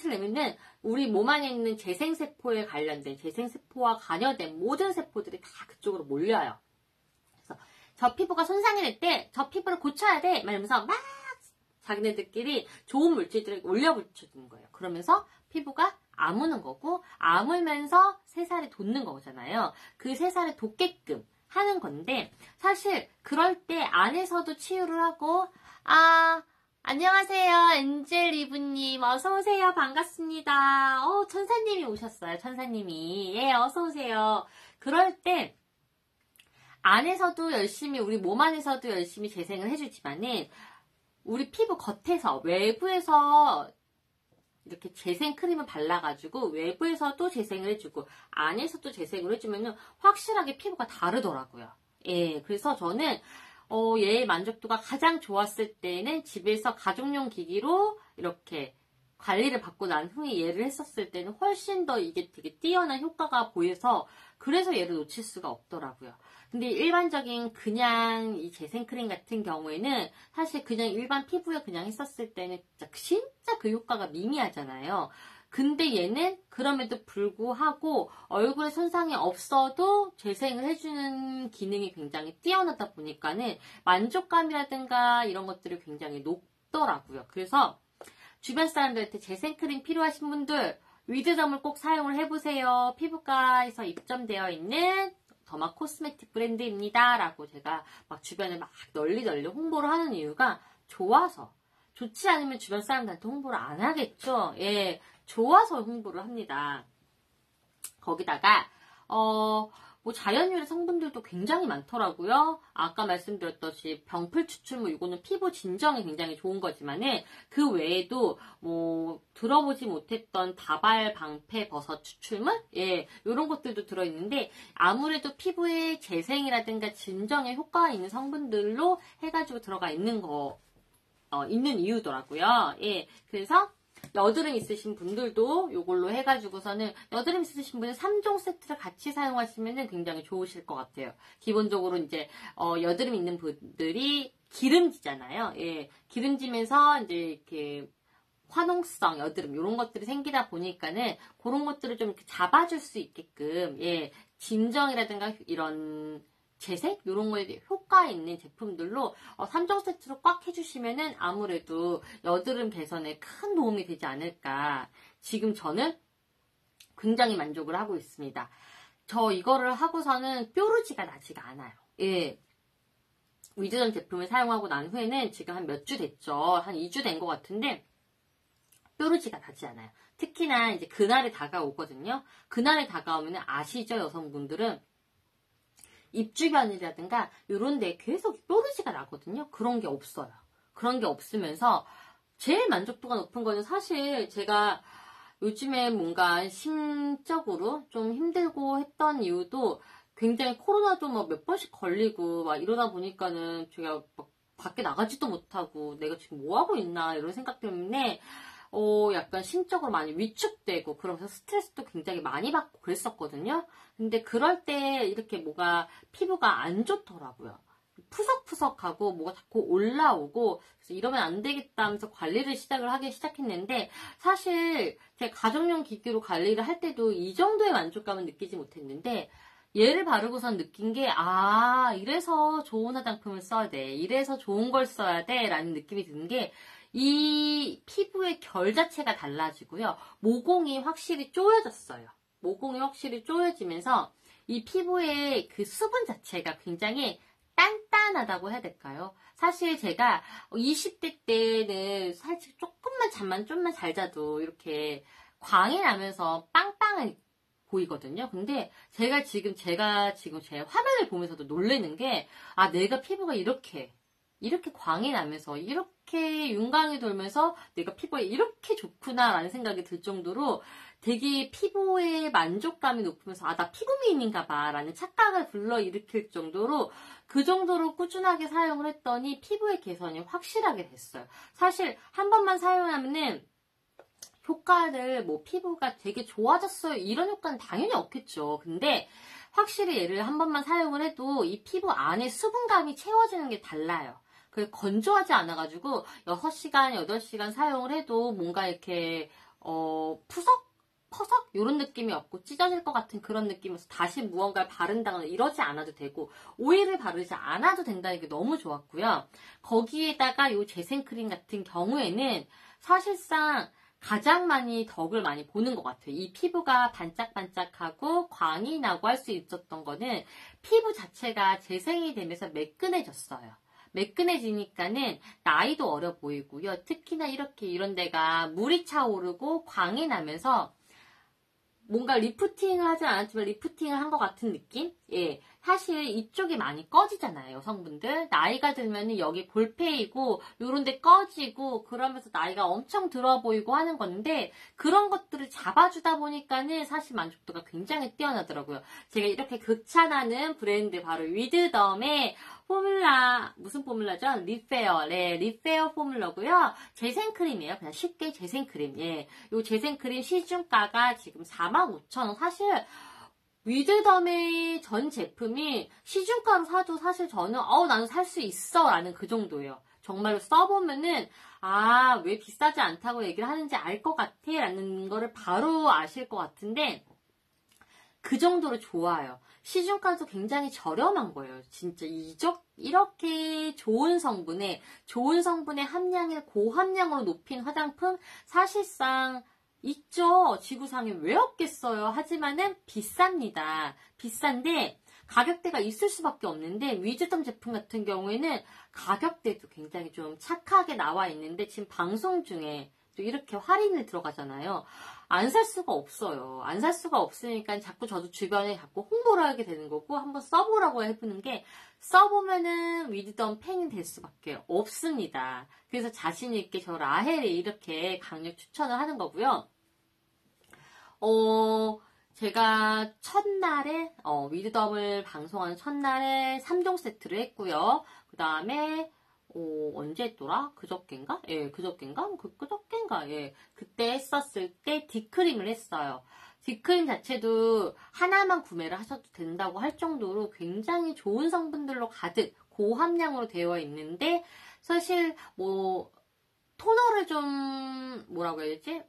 내면은 우리 몸 안에 있는 재생세포에 관련된 재생세포와 관여된 모든 세포들이 다 그쪽으로 몰려요. 그래서 저 피부가 손상이 됐대. 저 피부를 고쳐야 돼. 말하면서 막 자기네들끼리 좋은 물질들을 올려붙여주는 거예요. 그러면서 피부가 아무는 거고 아물면서 새살이 돋는 거잖아요. 그 새살이 돋게끔 하는 건데 사실 그럴 때 안에서도 치유를 하고 안녕하세요. 엔젤리브님 어서오세요. 반갑습니다. 천사님이 오셨어요. 천사님이. 예, 어서오세요. 그럴 때 안에서도 열심히 우리 몸 안에서도 열심히 재생을 해주지만은 우리 피부 겉에서 외부에서 이렇게 재생 크림을 발라가지고 외부에서도 재생을 해주고 안에서도 재생을 해주면은 확실하게 피부가 다르더라고요. 예, 그래서 저는 얘의 만족도가 가장 좋았을 때는 집에서 가정용 기기로 이렇게 관리를 받고 난 후에 얘를 했었을 때는 훨씬 더 이게 되게 뛰어난 효과가 보여서 그래서 얘를 놓칠 수가 없더라고요. 근데 일반적인 그냥 이 재생크림 같은 경우에는 사실 그냥 일반 피부에 그냥 했었을 때는 진짜 그 효과가 미미하잖아요. 근데 얘는 그럼에도 불구하고 얼굴에 손상이 없어도 재생을 해주는 기능이 굉장히 뛰어나다 보니까는 만족감이라든가 이런 것들이 굉장히 높더라고요. 그래서 주변 사람들한테 재생크림 필요하신 분들 위드덤을 꼭 사용을 해보세요. 피부과에서 입점되어 있는 더마 코스메틱 브랜드입니다 라고 제가 막 주변에 막 널리 홍보를 하는 이유가 좋아서. 좋지 않으면 주변 사람들한테 홍보를 안 하겠죠. 예, 좋아서 홍보를 합니다. 거기다가 뭐 자연유래 성분들도 굉장히 많더라고요. 아까 말씀드렸듯이 병풀 추출물, 이거는 피부 진정에 굉장히 좋은 거지만은 그 외에도 뭐 들어보지 못했던 다발 방패 버섯 추출물, 예, 이런 것들도 들어있는데 아무래도 피부의 재생이라든가 진정에 효과가 있는 성분들로 해가지고 들어가 있는 있는 이유더라고요. 예, 그래서 여드름 있으신 분들도 이걸로 해가지고서는 여드름 있으신 분은 3종 세트를 같이 사용하시면 굉장히 좋으실 것 같아요. 기본적으로 이제 여드름 있는 분들이 기름지잖아요. 예, 기름지면서 이제 이렇게 화농성 여드름 이런 것들이 생기다 보니까는 그런 것들을 좀 이렇게 잡아줄 수 있게끔, 예, 진정이라든가 이런 재색? 이런 거에 효과 있는 제품들로 3종 세트로 꽉 해주시면은 아무래도 여드름 개선에 큰 도움이 되지 않을까. 지금 저는 굉장히 만족을 하고 있습니다. 저 이거를 하고서는 뾰루지가 나지가 않아요. 예. 위즈덤 제품을 사용하고 난 후에는 지금 한 몇 주 됐죠. 한 2주 된 것 같은데 뾰루지가 나지 않아요. 특히나 이제 그날이 다가오거든요. 그날이 다가오면 아시죠, 여성분들은? 입 주변이라든가 이런 데 계속 뾰루지가 나거든요. 그런 게 없어요. 그런 게 없으면서 제일 만족도가 높은 거는 사실 제가 요즘에 뭔가 심적으로 좀 힘들고 했던 이유도 굉장히 코로나도 막 몇 번씩 걸리고 막 이러다 보니까는 제가 막 밖에 나가지도 못하고 내가 지금 뭐 하고 있나 이런 생각 때문에 약간 심적으로 많이 위축되고 그러면서 스트레스도 굉장히 많이 받고 그랬었거든요. 근데 그럴 때 이렇게 뭐가 피부가 안 좋더라고요. 푸석푸석하고 뭐가 자꾸 올라오고 그래서 이러면 안 되겠다 하면서 관리를 하기 시작했는데 사실 제가 가정용 기기로 관리를 할 때도 이 정도의 만족감은 느끼지 못했는데 얘를 바르고선 느낀 게 이래서 좋은 화장품을 써야 돼. 이래서 좋은 걸 써야 돼. 라는 느낌이 드는 게 이 피부의 결 자체가 달라지고요. 모공이 확실히 쪼여졌어요. 모공이 확실히 쪼여지면서 이 피부의 그 수분 자체가 굉장히 단단하다고 해야 될까요? 사실 제가 20대 때는 사실 조금만 잠만 좀만 잘 자도 이렇게 광이 나면서 빵빵한 보이거든요. 근데 제가 지금 제 화면을 보면서도 놀라는 게 내가 피부가 이렇게 광이 나면서 이렇게 윤광이 돌면서 내가 피부에 이렇게 좋구나 라는 생각이 들 정도로 되게 피부의 만족감이 높으면서 나 피부 미인인가 봐 라는 착각을 불러일으킬 정도로 그 정도로 꾸준하게 사용을 했더니 피부의 개선이 확실하게 됐어요. 사실 한 번만 사용하면은 효과를 뭐 피부가 되게 좋아졌어요 이런 효과는 당연히 없겠죠. 근데 확실히 얘를 한 번만 사용을 해도 이 피부 안에 수분감이 채워지는 게 달라요. 그 건조하지 않아가지고 6시간, 8시간 사용을 해도 뭔가 이렇게 퍼석? 이런 느낌이 없고 찢어질 것 같은 그런 느낌에서 다시 무언가를 바른다거나 이러지 않아도 되고 오일을 바르지 않아도 된다는 게 너무 좋았고요. 거기에다가 이 재생크림 같은 경우에는 사실상 가장 덕을 많이 보는 것 같아요. 이 피부가 반짝반짝하고 광이 나고 할 수 있었던 거는 피부 자체가 재생이 되면서 매끈해졌어요. 매끈해지니까는 나이도 어려 보이고요. 특히나 이런 데가 물이 차오르고 광이 나면서 뭔가 리프팅을 하진 않았지만 리프팅을 한 것 같은 느낌? 예. 사실 이쪽이 많이 꺼지잖아요, 여성분들. 나이가 들면은 여기 볼페이고, 요런데 꺼지고, 그러면서 나이가 엄청 들어 보이고 하는 건데, 그런 것들을 잡아주다 보니까는 사실 만족도가 굉장히 뛰어나더라고요. 제가 이렇게 극찬하는 브랜드 바로 위드덤의 포뮬라, 무슨 포뮬라죠? 립페어. 네, 립페어 포뮬러고요. 재생크림이에요. 그냥 쉽게 재생크림. 예. 요 재생크림 시중가가 지금 45,000원. 사실, 위드덤의 전 제품이 시중가로 사도 사실 저는 나는 살 수 있어 라는 그 정도예요. 정말로 써보면은 왜 비싸지 않다고 얘기를 하는지 알 것 같아 라는 거를 바로 아실 것 같은데 그 정도로 좋아요. 시중가도 굉장히 저렴한 거예요. 진짜 이렇게 좋은 성분의 함량을 고함량으로 높인 화장품 사실상 있죠. 지구상에 왜 없겠어요. 하지만은 비쌉니다. 비싼데 가격대가 있을 수밖에 없는데 위즈덤 제품 같은 경우에는 가격대도 굉장히 좀 착하게 나와 있는데 지금 방송 중에 또 이렇게 할인을 들어가잖아요. 안 살 수가 없어요. 안 살 수가 없으니까 자꾸 저도 주변에 자꾸 홍보를 하게 되는 거고 한번 써보라고 해보는 게 써보면은 위즈덤 팬이 될 수밖에 없습니다. 그래서 자신 있게 저 라헬이 이렇게 강력 추천을 하는 거고요. 제가 첫날에 위즈덤을 방송하는 첫날에 3종 세트를 했고요. 그 다음에 언제 했더라? 그저껜가? 예, 그저껜가? 그저껜가? 예, 그때 했었을 때 딥크림을 했어요. 딥크림 자체도 하나만 구매를 하셔도 된다고 할 정도로 굉장히 좋은 성분들로 가득 고함량으로 되어 있는데 사실 뭐 토너를 좀 뭐라고 해야 되지?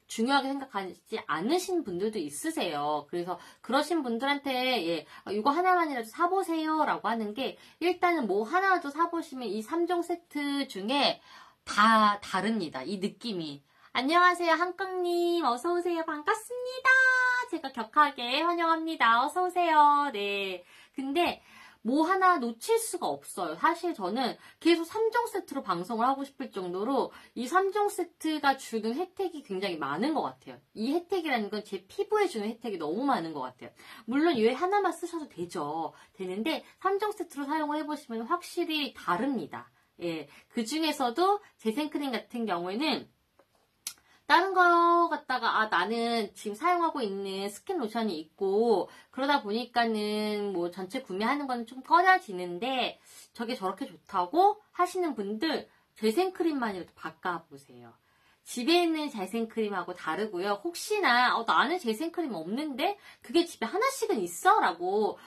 중요하게 생각하지 않으신 분들도 있으세요. 그래서 그러신 분들한테 예, 이거 하나만이라도 사보세요 라고 하는 게 일단은 뭐 하나라도 사보시면 이 3종 세트 중에 다 다릅니다. 이 느낌이. 안녕하세요 한깡님 어서오세요. 반갑습니다. 제가 격하게 환영합니다. 어서오세요. 네. 근데 뭐 하나 놓칠 수가 없어요. 사실 저는 계속 3종 세트로 방송을 하고 싶을 정도로 이 3종 세트가 주는 혜택이 굉장히 많은 것 같아요. 이 혜택이라는 건 제 피부에 주는 혜택이 너무 많은 것 같아요. 물론 이 하나만 쓰셔도 되는데 3종 세트로 사용을 해보시면 확실히 다릅니다. 예, 그 중에서도 재생크림 같은 경우에는 다른 거 갖다가 나는 지금 사용하고 있는 스킨 로션이 있고 그러다 보니까는 뭐 전체 구매하는 건 좀 꺼려지는데 저게 저렇게 좋다고 하시는 분들 재생크림만이라도 바꿔보세요. 집에 있는 재생크림하고 다르고요. 혹시나 나는 재생크림 없는데 그게 집에 하나씩은 있어 라고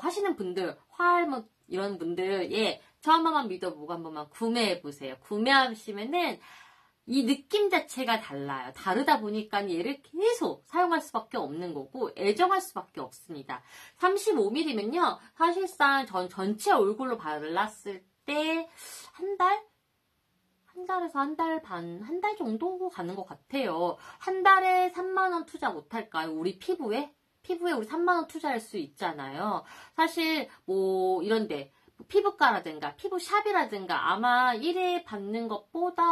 하시는 분들 뭐 이런 분들 예, 저 한 번만 믿어보고 한 번만 구매해보세요. 구매하시면은 이 느낌 자체가 달라요. 다르다 보니까 얘를 계속 사용할 수밖에 없는 거고 애정할 수밖에 없습니다. 35ml면요. 사실상 전 전체 얼굴로 발랐을 때 한 달? 한 달에서 한 달 반, 한 달 정도 가는 것 같아요. 한 달에 3만원 투자 못할까요? 우리 피부에? 피부에 우리 3만원 투자할 수 있잖아요. 사실 뭐 이런데 피부과라든가 피부샵이라든가 아마 1회 받는 것보다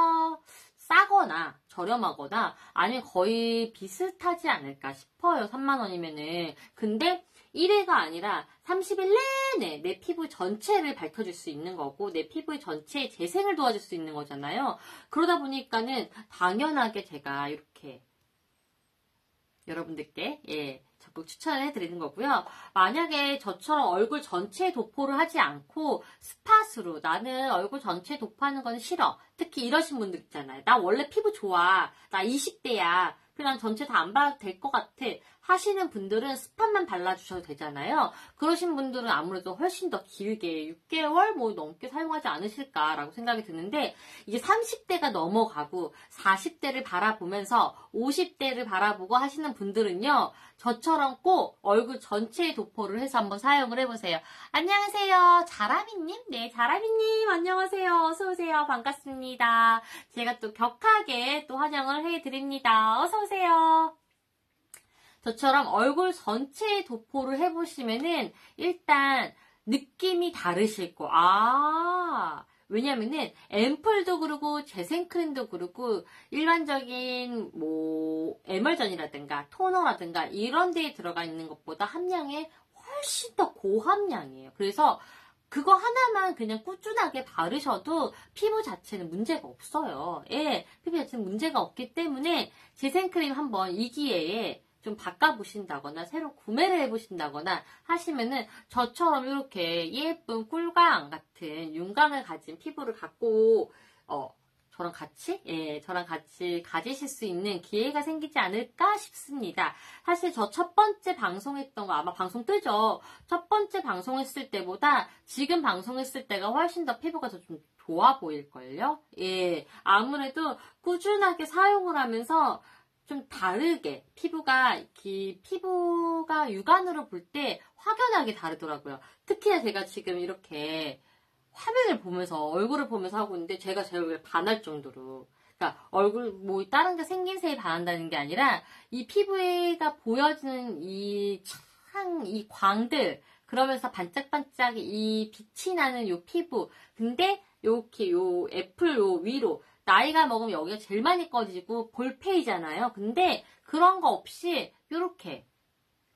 싸거나 저렴하거나 아니면 거의 비슷하지 않을까 싶어요. 3만 원이면은. 근데 1회가 아니라 30일 내내 내 피부 전체를 밝혀줄 수 있는 거고 내 피부의 전체의 재생을 도와줄 수 있는 거잖아요. 그러다 보니까는 당연하게 제가 이렇게 여러분들께 예, 적극 추천을 해드리는 거고요. 만약에 저처럼 얼굴 전체에 도포를 하지 않고 스팟으로 나는 얼굴 전체에 도포하는 건 싫어. 특히 이러신 분들 있잖아요. 나 원래 피부 좋아. 나 20대야. 그냥 전체 다 안 발라도 될 것 같아. 하시는 분들은 스팟만 발라주셔도 되잖아요. 그러신 분들은 아무래도 훨씬 더 길게 6개월 뭐 넘게 사용하지 않으실까라고 생각이 드는데 이제 30대가 넘어가고 40대를 바라보면서 50대를 바라보고 하시는 분들은요. 저처럼 꼭 얼굴 전체에 도포를 해서 한번 사용을 해보세요. 안녕하세요. 자라미님? 네, 자라미님 안녕하세요. 어서오세요. 반갑습니다. 제가 또 격하게 또 환영을 해드립니다. 어서오세요. 저처럼 얼굴 전체에 도포를 해보시면은 일단 느낌이 다르실 거. 왜냐면은 앰플도 그렇고 재생크림도 그렇고 일반적인 뭐 에멀전이라든가 토너라든가 이런 데에 들어가 있는 것보다 함량이 훨씬 더 고함량이에요. 그래서 그거 하나만 그냥 꾸준하게 바르셔도 피부 자체는 문제가 없어요. 예, 피부 자체는 문제가 없기 때문에 재생크림 한번 이 기회에 좀 바꿔보신다거나 새로 구매를 해보신다거나 하시면은 저처럼 이렇게 예쁜 꿀광 같은 윤광을 가진 피부를 갖고 저랑 같이 가지실 수 있는 기회가 생기지 않을까 싶습니다. 사실 저 첫 번째 방송했던 거 아마 방송 뜨죠? 첫 번째 방송했을 때보다 지금 방송했을 때가 훨씬 더 피부가 더 좀 좋아 보일걸요? 예, 아무래도 꾸준하게 사용을 하면서 좀 다르게 피부가 육안으로 볼 때 확연하게 다르더라고요. 특히나 제가 지금 이렇게 화면을 보면서 얼굴을 보면서 하고 있는데 제가 제 얼굴에 반할 정도로 그러니까 얼굴 뭐 다른 게 생김새에 반한다는 게 아니라 이 피부가 보여지는 이 광들 그러면서 반짝반짝 이 빛이 나는 요 피부. 근데 요렇게 요 애플 요 위로 나이가 먹으면 여기가 제일 많이 꺼지고 볼페이잖아요. 근데 그런 거 없이 요렇게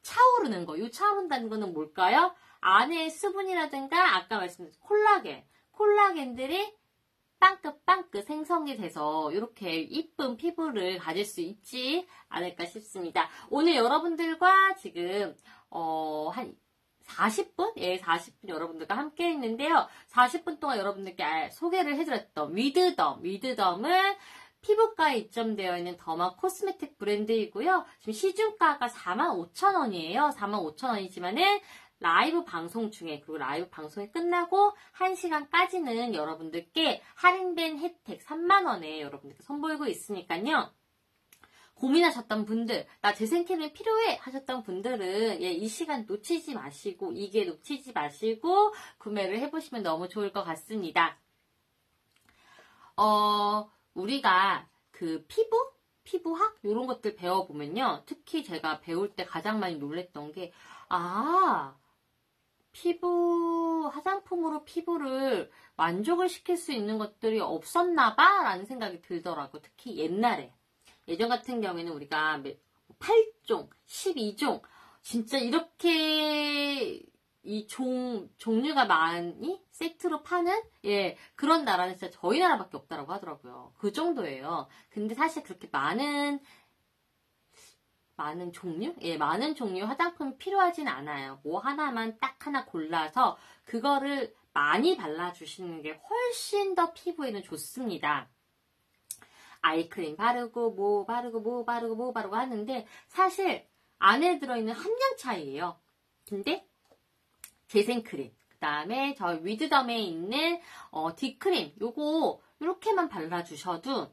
차오르는 거. 요 차오른다는 거는 뭘까요? 안에 수분이라든가 아까 말씀드린 콜라겐들이 빵긋빵긋 생성이 돼서 이렇게 이쁜 피부를 가질 수 있지 않을까 싶습니다. 오늘 여러분들과 지금 한 40분? 예, 40분 여러분들과 함께 했는데요. 40분 동안 여러분들께 소개를 해드렸던 위드덤은 피부과에 입점되어 있는 더마 코스메틱 브랜드이고요. 지금 시중가가 45,000원이에요. 45,000원이지만은 라이브 방송 중에, 그리고 라이브 방송이 끝나고 1시간까지는 여러분들께 할인된 혜택 3만원에 여러분들께 선보이고 있으니까요. 고민하셨던 분들, 나 재생크림이 필요해 하셨던 분들은 이 시간 놓치지 마시고, 이 기회 놓치지 마시고 구매를 해보시면 너무 좋을 것 같습니다. 우리가 그 피부학 이런 것들 배워보면요. 특히 제가 배울 때 가장 많이 놀랬던 게 화장품으로 피부를 만족을 시킬 수 있는 것들이 없었나봐 라는 생각이 들더라고요. 특히 예전 같은 경우에는 우리가 8종, 12종 진짜 이렇게 이 종류가 많이 세트로 파는 그런 나라는 진짜 저희 나라밖에 없다라고 하더라고요. 그 정도예요. 근데 사실 그렇게 많은 종류? 많은 종류 화장품이 필요하진 않아요. 뭐 하나만 딱 하나 골라서 그거를 많이 발라주시는 게 훨씬 더 피부에는 좋습니다. 아이크림 바르고 뭐 바르고 하는데 사실 안에 들어있는 함량 차이예요. 근데 재생크림, 그 다음에 저 위드덤에 있는 D크림 요거 이렇게만 발라주셔도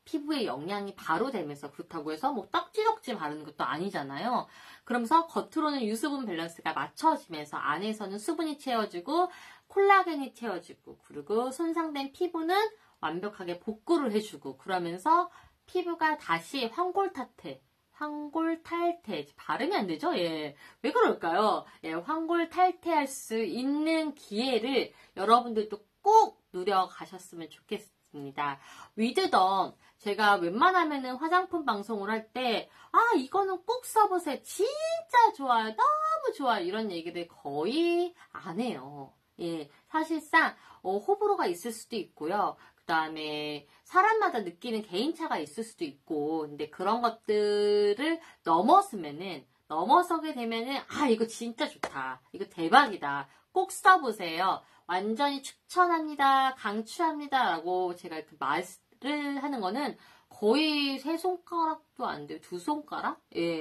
피부에 영향이 바로 되면서, 그렇다고 해서 뭐 떡지덕지 바르는 것도 아니잖아요. 그러면서 겉으로는 유수분 밸런스가 맞춰지면서 안에서는 수분이 채워지고 콜라겐이 채워지고, 그리고 손상된 피부는 완벽하게 복구를 해주고, 그러면서 피부가 다시 황골탈태 발음이 안 되죠? 왜 그럴까요? 황골탈태할 수 있는 기회를 여러분들도 꼭 누려가셨으면 좋겠습니다. 위드덤 제가 웬만하면은 화장품 방송을 할 때 이거는 꼭 써보세요. 진짜 좋아요. 너무 좋아요. 이런 얘기를 거의 안 해요. 사실상 호불호가 있을 수도 있고요. 그 다음에 사람마다 느끼는 개인차가 있을 수도 있고, 근데 그런 것들을 넘어서게 되면은 이거 진짜 좋다, 이거 대박이다, 꼭 써보세요, 완전히 추천합니다, 강추합니다 라고 제가 이렇게 말을 하는 거는 거의 세 손가락도 안 돼요. 두 손가락?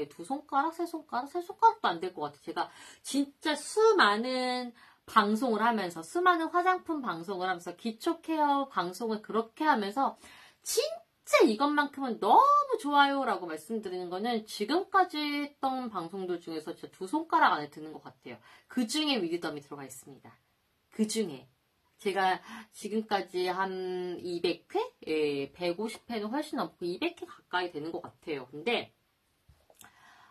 두 손가락, 세 손가락도 안 될 것 같아요. 제가 진짜 수많은 방송을 하면서, 수많은 화장품 방송을 하면서, 기초 케어 방송을 그렇게 하면서 진짜 이것만큼은 너무 좋아요 라고 말씀드리는 거는 지금까지 했던 방송들 중에서 진짜 두 손가락 안에 드는 것 같아요. 그 중에 위드덤이 들어가 있습니다. 그 중에 제가 지금까지 한 200회? 150회는 훨씬 넘고 200회 가까이 되는 것 같아요. 근데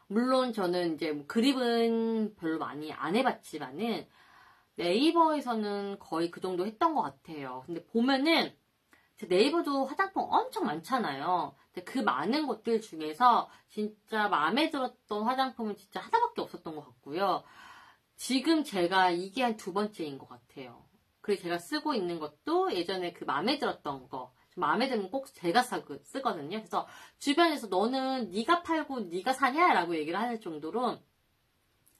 물론 저는 이제 뭐 그립은 별로 많이 안 해봤지만은 네이버에서는 거의 그 정도 했던 것 같아요. 근데 보면은 네이버도 화장품 엄청 많잖아요. 근데 그 많은 것들 중에서 진짜 마음에 들었던 화장품은 진짜 하나밖에 없었던 것 같고요. 지금 제가 이게 한 2번째인 것 같아요. 그리고 제가 쓰고 있는 것도 예전에 그 마음에 들었던 거, 마음에 들면 꼭 제가 쓰거든요. 그래서 주변에서 너는 네가 팔고 네가 사냐? 라고 얘기를 하는 정도로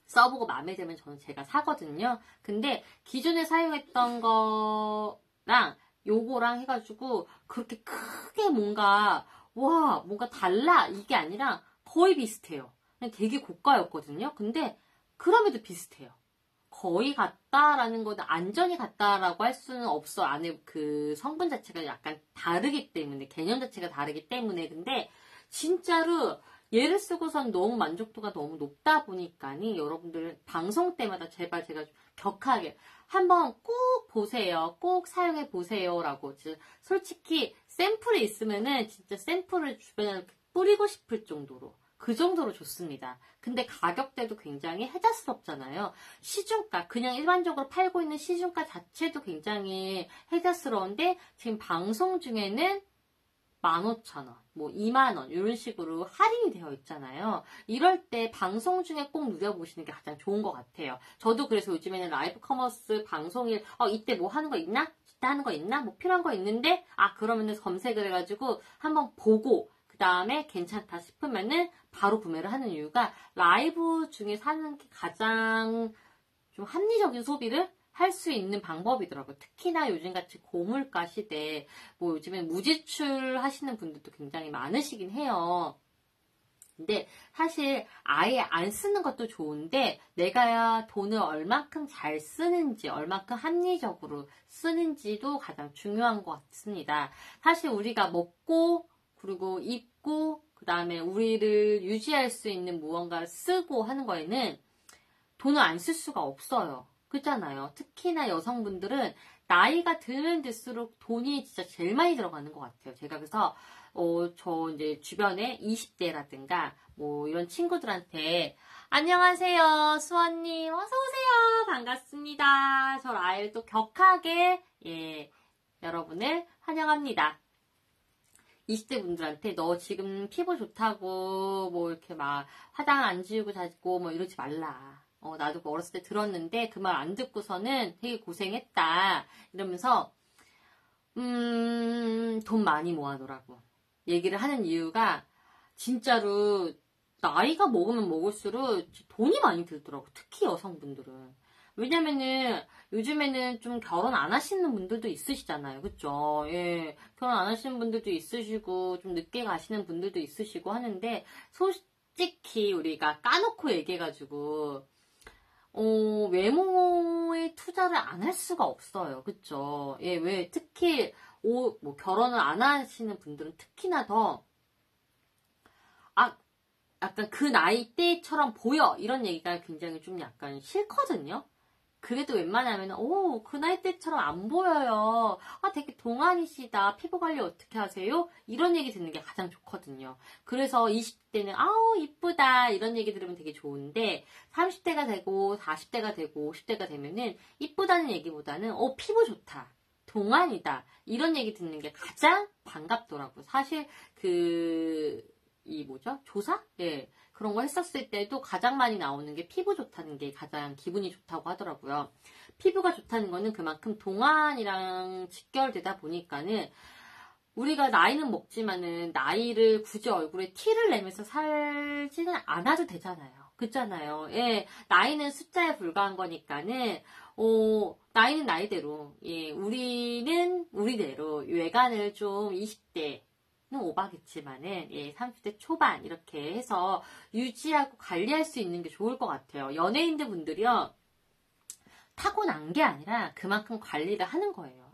써보고 마음에 들면 저는 제가 사거든요. 근데 기존에 사용했던 거랑 요거랑 해가지고 그렇게 크게 뭔가 달라 이게 아니라 거의 비슷해요. 그냥 되게 고가였거든요. 근데 그럼에도 비슷해요. 거의 같다라는 거는 완전히 같다라고 할 수는 없어. 안에 그 성분 자체가 약간 다르기 때문에, 개념 자체가 다르기 때문에. 근데 진짜로 얘를 쓰고선 너무 만족도가 너무 높다 보니까니 여러분들 방송 때마다 제발 제가 좀 격하게 한번 꼭 보세요. 꼭 사용해 보세요. 라고. 솔직히 샘플이 있으면은 진짜 샘플을 주변에 뿌리고 싶을 정도로 그 정도로 좋습니다. 근데 가격대도 굉장히 혜자스럽잖아요. 시중가, 그냥 일반적으로 팔고 있는 시중가 자체도 굉장히 혜자스러운데 지금 방송 중에는 15,000원, 뭐 2만원 이런 식으로 할인이 되어 있잖아요. 이럴 때 방송 중에 꼭 누려보시는 게 가장 좋은 것 같아요. 저도 그래서 요즘에는 라이브 커머스 방송일 이때 뭐 하는 거 있나? 이때 하는 거 있나? 뭐 필요한 거 있는데 그러면은 검색을 해가지고 한번 보고 그 다음에 괜찮다 싶으면은 바로 구매를 하는 이유가 라이브 중에 사는 게 가장 좀 합리적인 소비를 할 수 있는 방법이더라고요. 특히나 요즘같이 고물가 시대에 뭐 요즘엔 무지출 하시는 분들도 굉장히 많으시긴 해요. 근데 사실 아예 안 쓰는 것도 좋은데 내가 돈을 얼만큼 잘 쓰는지 얼만큼 합리적으로 쓰는지도 가장 중요한 것 같습니다. 사실 우리가 먹고 그리고 입고 그 다음에 우리를 유지할 수 있는 무언가를 쓰고 하는 거에는 돈을 안 쓸 수가 없어요. 그렇잖아요. 특히나 여성분들은 나이가 들면 들수록 돈이 진짜 제일 많이 들어가는 것 같아요. 제가 그래서 저 이제 주변에 20대라든가 뭐 이런 친구들한테 안녕하세요, 수원님 어서 오세요, 반갑습니다. 저 라일 또 격하게 여러분을 환영합니다. 20대 분들한테 너 지금 피부 좋다고 뭐 이렇게 막 화장 안 지우고 자고 뭐 이러지 말라. 나도 어렸을 때 들었는데 그 말 안 듣고서는 되게 고생했다. 이러면서 돈 많이 모아놓으라고 얘기를 하는 이유가 진짜로 나이가 먹으면 먹을수록 돈이 많이 들더라고. 특히 여성분들은. 왜냐면은 요즘에는 좀 결혼 안 하시는 분들도 있으시잖아요. 그쵸? 예. 결혼 안 하시는 분들도 있으시고 좀 늦게 가시는 분들도 있으시고 하는데 솔직히 우리가 까놓고 얘기해가지고 외모에 투자를 안 할 수가 없어요. 그쵸? 예, 왜, 특히, 뭐, 결혼을 안 하시는 분들은 특히나 더, 약간 그 나이 때처럼 보여. 이런 얘기가 굉장히 좀 약간 싫거든요? 그래도 웬만하면, 그 나이 때처럼 안 보여요. 되게 동안이시다. 피부 관리 어떻게 하세요? 이런 얘기 듣는 게 가장 좋거든요. 그래서 20대는, 이쁘다. 이런 얘기 들으면 되게 좋은데, 30대가 되고, 40대가 되고, 50대가 되면은, 이쁘다는 얘기보다는, 피부 좋다. 동안이다. 이런 얘기 듣는 게 가장 반갑더라고요. 사실, 조사? 예. 그런 거 했었을 때도 가장 많이 나오는 게 피부 좋다는 게 가장 기분이 좋다고 하더라고요. 피부가 좋다는 거는 그만큼 동안이랑 직결되다 보니까는 우리가 나이는 먹지만은 나이를 굳이 얼굴에 티를 내면서 살지는 않아도 되잖아요. 그렇잖아요. 예. 나이는 숫자에 불과한 거니까는 나이는 나이대로 우리는 우리대로 외관을 좀 20대 는 오바겠지만은 30대 초반 이렇게 해서 유지하고 관리할 수 있는 게 좋을 것 같아요. 연예인들 분들이요 타고난 게 아니라 그만큼 관리를 하는 거예요.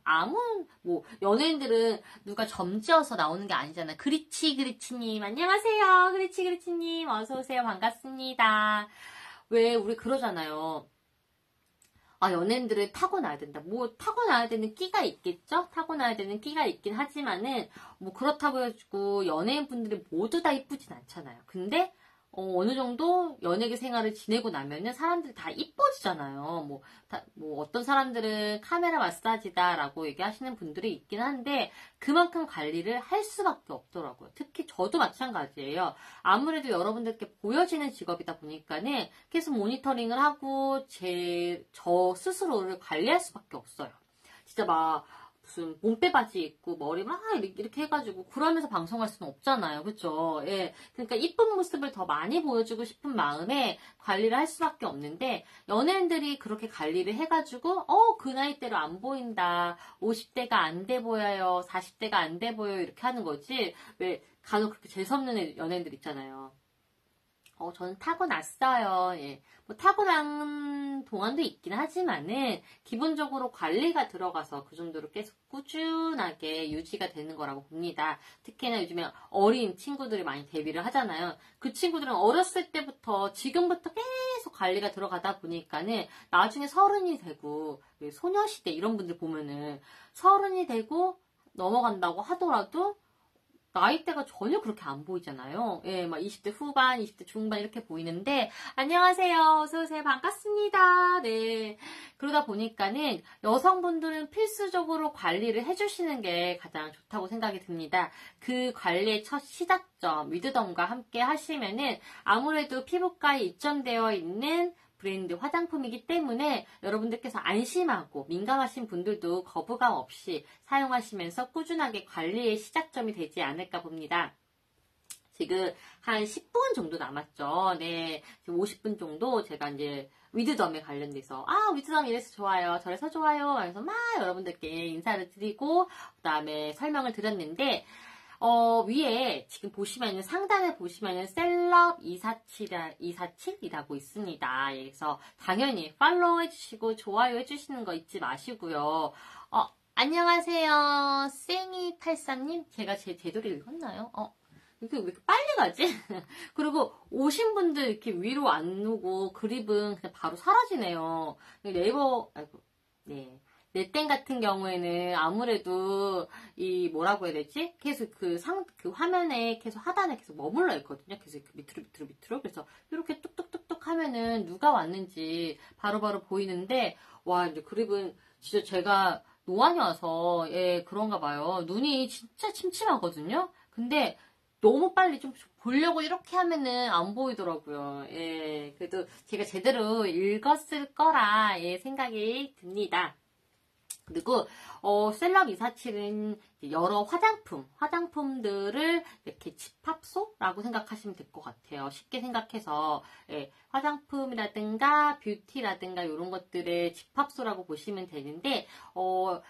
연예인들은 누가 점지어서 나오는 게 아니잖아요. 그리치님 안녕하세요. 그리치님 어서오세요. 반갑습니다. 왜 우리 그러잖아요. 연예인들은 타고나야 된다. 뭐, 타고나야 되는 끼가 있겠죠? 타고나야 되는 끼가 있긴 하지만은, 뭐, 그렇다고 해가지고, 연예인 분들이 모두 다 이쁘진 않잖아요. 근데, 어느 정도 연예계 생활을 지내고 나면은 사람들이 다 이뻐지잖아요. 어떤 사람들은 카메라 마사지다라고 얘기하시는 분들이 있긴 한데, 그만큼 관리를 할 수밖에 없더라고요. 특히 저도 마찬가지예요. 아무래도 여러분들께 보여지는 직업이다 보니까는 계속 모니터링을 하고 저 스스로를 관리할 수밖에 없어요. 진짜 무슨 몸빼 바지 입고 머리 이렇게 해가지고 그러면서 방송할 수는 없잖아요. 그쵸? 예. 그러니까 이쁜 모습을 더 많이 보여주고 싶은 마음에 관리를 할 수밖에 없는데 연예인들이 그렇게 관리를 해가지고 그 나이대로 안 보인다. 50대가 안 돼 보여요. 40대가 안 돼 보여요. 이렇게 하는 거지. 왜 간혹 그렇게 재수없는 연예인들 있잖아요. 저는 타고났어요. 예. 타고난 동안도 있긴 하지만은, 기본적으로 관리가 들어가서 그 정도로 계속 꾸준하게 유지가 되는 거라고 봅니다. 특히나 요즘에 어린 친구들이 많이 데뷔를 하잖아요. 그 친구들은 어렸을 때부터, 지금부터 계속 관리가 들어가다 보니까는, 나중에 30이 되고, 소녀시대 이런 분들 보면은, 30이 되고 넘어간다고 하더라도, 나이대가 전혀 그렇게 안 보이잖아요. 예, 막 20대 후반, 20대 중반 이렇게 보이는데, 안녕하세요. 어서오세요. 반갑습니다. 네. 그러다 보니까는 여성분들은 필수적으로 관리를 해주시는 게 가장 좋다고 생각이 듭니다. 그 관리의 첫 시작점, 위드덤과 함께 하시면은 아무래도 피부과에 입점되어 있는 브랜드 화장품이기 때문에 여러분들께서 안심하고 민감하신 분들도 거부감 없이 사용하시면서 꾸준하게 관리의 시작점이 되지 않을까 봅니다. 지금 한 10분 정도 남았죠. 네. 지금 50분 정도 제가 이제 위드덤에 관련돼서, 위드덤 이래서 좋아요. 저래서 좋아요. 하면서 막 여러분들께 인사를 드리고, 그 다음에 설명을 드렸는데, 위에 지금 보시면은 상단에 보시면은 셀럽 247이라고 있습니다. 그래서 당연히 팔로우 해주시고 좋아요 해주시는 거 잊지 마시고요. 안녕하세요. 쌩이84님. 제가 제 제대로 읽었나요? 이렇게 왜 이렇게 빨리 가지? 그리고 오신 분들 이렇게 위로 안 오고 그립은 그냥 바로 사라지네요. 네이버, 네. 넷땡 같은 경우에는 아무래도 뭐라고 해야 되지? 계속 그 화면에 계속 하단에 계속 머물러 있거든요. 계속 밑으로. 그래서 이렇게 뚝뚝뚝뚝 하면은 누가 왔는지 바로바로 보이는데, 와, 이제 그립은 진짜 제가 노안이 와서, 예, 그런가 봐요. 눈이 진짜 침침하거든요? 근데 너무 빨리 좀 보려고 이렇게 하면은 안 보이더라고요. 예, 그래도 제가 제대로 읽었을 거라, 예, 생각이 듭니다. 그리고 셀럽 247은 여러 화장품들을 이렇게 집합소라고 생각하시면 될 것 같아요. 쉽게 생각해서 화장품이라든가 뷰티라든가 이런 것들의 집합소라고 보시면 되는데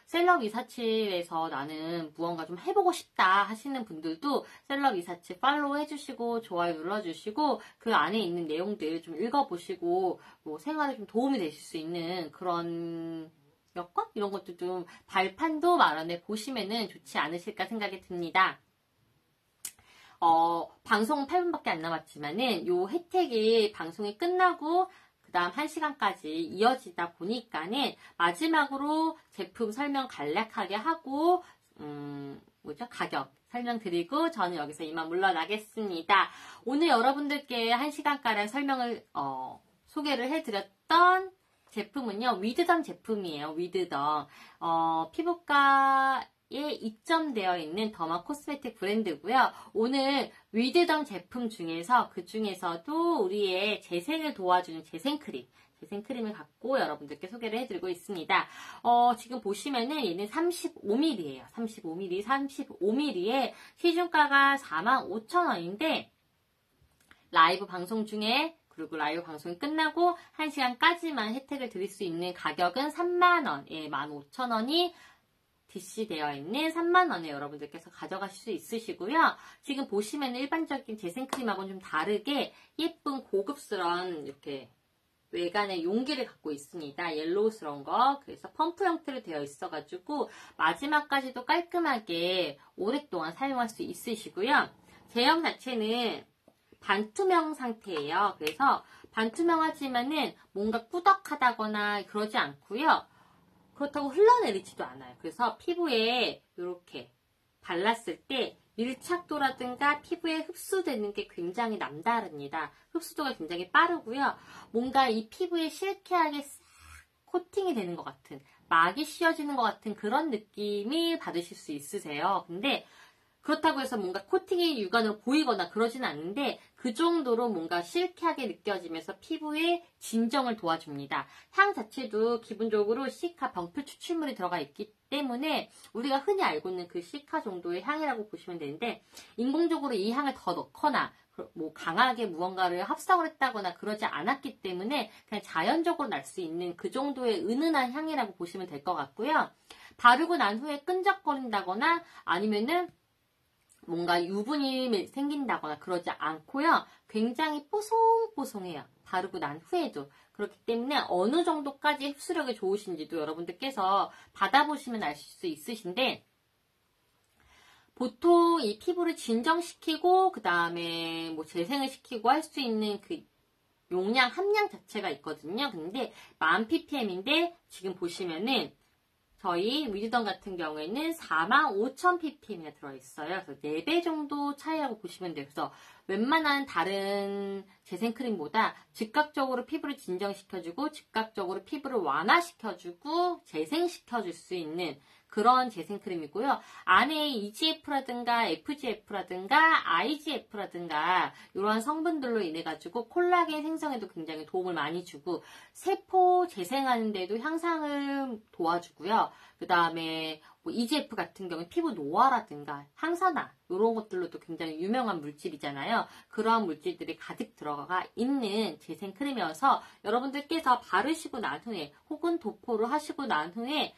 셀럽 247에서 나는 무언가 좀 해보고 싶다 하시는 분들도 셀럽 247 팔로우 해주시고 좋아요 눌러주시고 그 안에 있는 내용들 좀 읽어보시고 뭐 생활에 좀 도움이 되실 수 있는 그런 여건? 이런 것도 좀 발판도 마련해 보시면은 좋지 않으실까 생각이 듭니다. 방송 8분밖에 안 남았지만은 요 혜택이 방송이 끝나고 그 다음 1시간까지 이어지다 보니까는 마지막으로 제품 설명 간략하게 하고 가격 설명드리고 저는 여기서 이만 물러나겠습니다. 오늘 여러분들께 1시간가량 설명을 소개를 해드렸던 제품은요, 위드덤 제품이에요. 위드덤. 피부과에 입점되어 있는 더마 코스메틱 브랜드고요. 오늘 위드덤 제품 중에서 그 중에서도 우리의 재생을 도와주는 재생크림을 갖고 여러분들께 소개를 해드리고 있습니다. 지금 보시면은 얘는 35ml예요. 35ml에 시중가가 45,000원인데 라이브 방송 중에 그리고 라이브 방송이 끝나고 1시간까지만 혜택을 드릴 수 있는 가격은 3만원, 15,000원이 DC되어 있는 3만원에 여러분들께서 가져가실 수 있으시고요. 지금 보시면 일반적인 재생크림하고는 좀 다르게 예쁜 고급스러운 이렇게 외관의 용기를 갖고 있습니다. 옐로우스러운 거. 그래서 펌프 형태로 되어 있어가지고 마지막까지도 깔끔하게 오랫동안 사용할 수 있으시고요. 제형 자체는 반투명 상태예요. 그래서 반투명하지만은 뭔가 꾸덕하다거나 그러지 않고요. 그렇다고 흘러내리지도 않아요. 그래서 피부에 이렇게 발랐을 때 밀착도라든가 피부에 흡수되는 게 굉장히 남다릅니다. 흡수도가 굉장히 빠르고요. 뭔가 이 피부에 실키하게 싹 코팅이 되는 것 같은, 막이 씌워지는 것 같은 그런 느낌이 받으실 수 있으세요. 근데 그렇다고 해서 뭔가 코팅이 육안으로 보이거나 그러진 않는데 그 정도로 뭔가 실키하게 느껴지면서 피부에 진정을 도와줍니다. 향 자체도 기본적으로 시카 병풀 추출물이 들어가 있기 때문에 우리가 흔히 알고 있는 그 시카 정도의 향이라고 보시면 되는데 인공적으로 이 향을 더 넣거나 뭐 강하게 무언가를 합성을 했다거나 그러지 않았기 때문에 그냥 자연적으로 날 수 있는 그 정도의 은은한 향이라고 보시면 될 것 같고요. 바르고 난 후에 끈적거린다거나 아니면은 뭔가 유분이 생긴다거나 그러지 않고요. 굉장히 뽀송뽀송해요. 바르고 난 후에도. 그렇기 때문에 어느 정도까지 흡수력이 좋으신지도 여러분들께서 받아보시면 아실 수 있으신데 보통 이 피부를 진정시키고 그 다음에 뭐 재생을 시키고 할 수 있는 그 용량 함량 자체가 있거든요. 근데 1000ppm인데 지금 보시면은 저희 위드덤 같은 경우에는 45,000ppm이 들어있어요. 그래서 4배 정도 차이라고 보시면 돼요. 그래서 웬만한 다른 재생크림보다 즉각적으로 피부를 진정시켜주고 즉각적으로 피부를 완화시켜주고 재생시켜줄 수 있는 그런 재생크림이고요. 안에 EGF라든가 FGF라든가 IGF라든가 이러한 성분들로 인해 가지고 콜라겐 생성에도 굉장히 도움을 많이 주고 세포 재생하는 데도 향상을 도와주고요. 그 다음에 뭐 EGF 같은 경우에 피부 노화라든가 항산화 이런 것들로도 굉장히 유명한 물질이잖아요. 그러한 물질들이 가득 들어가 있는 재생크림이어서 여러분들께서 바르시고 난 후에 혹은 도포를 하시고 난 후에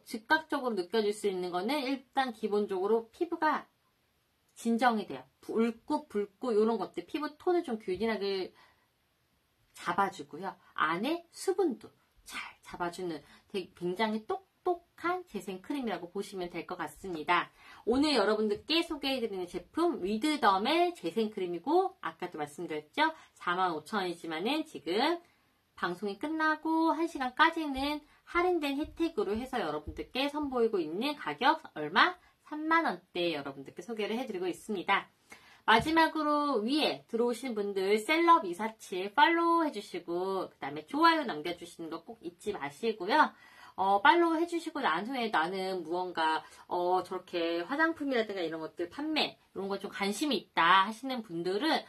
즉각적으로 느껴질 수 있는 거는 일단 기본적으로 피부가 진정이 돼요. 붉고 붉고 이런 것들 피부 톤을 좀 균일하게 잡아주고요. 안에 수분도 잘 잡아주는 되게 굉장히 똑똑한 재생크림이라고 보시면 될 것 같습니다. 오늘 여러분들께 소개해드리는 제품 위드덤의 재생크림이고 아까도 말씀드렸죠. 45,000원이지만은 지금 방송이 끝나고 1시간까지는 할인된 혜택으로 해서 여러분들께 선보이고 있는 가격 얼마? 3만원대에 여러분들께 소개를 해드리고 있습니다. 마지막으로 위에 들어오신 분들 셀럽 247 팔로우 해주시고 그 다음에 좋아요 남겨주시는 거 꼭 잊지 마시고요. 팔로우 해주시고 난 후에 나는 무언가 저렇게 화장품이라든가 이런 것들 판매 이런 거 좀 관심이 있다 하시는 분들은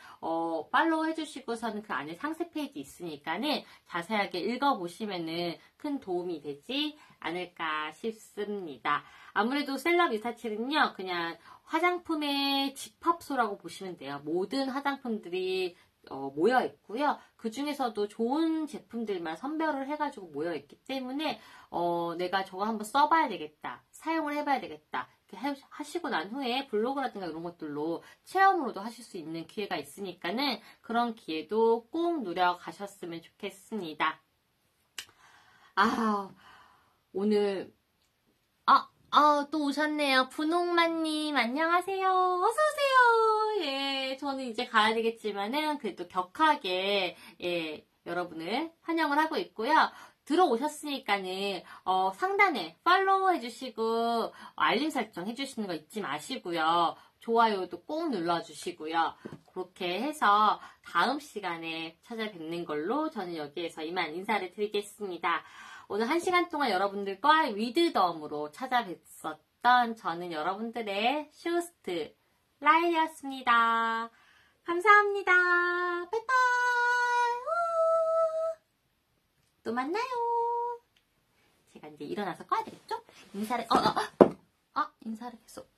팔로우 해주시고서는 그 안에 상세 페이지 있으니까는 자세하게 읽어보시면은 큰 도움이 되지 않을까 싶습니다. 아무래도 셀럽 247은요 그냥 화장품의 집합소라고 보시면 돼요. 모든 화장품들이 모여 있고요. 그 중에서도 좋은 제품들만 선별을 해가지고 모여 있기 때문에 내가 저거 한번 써봐야 되겠다, 사용을 해봐야 되겠다 이렇게 하시고 난 후에 블로그라든가 이런 것들로 체험으로도 하실 수 있는 기회가 있으니까는 그런 기회도 꼭 누려가셨으면 좋겠습니다. 오늘 또 오셨네요. 분홍만님, 안녕하세요. 어서오세요. 예, 저는 이제 가야 되겠지만은, 그래도 격하게, 예, 여러분을 환영을 하고 있고요. 들어오셨으니까는, 상단에 팔로우 해주시고, 알림 설정 해주시는 거 잊지 마시고요. 좋아요도 꼭 눌러주시고요. 그렇게 해서 다음 시간에 찾아뵙는 걸로 저는 여기에서 이만 인사를 드리겠습니다. 오늘 1시간 동안 여러분들과 위드덤으로 찾아뵀었던 저는 여러분들의 쇼호스트 라일이었습니다. 감사합니다. 빠이빠이. 또 만나요. 제가 이제 일어나서 꺼야 되겠죠? 인사를 인사를 계속.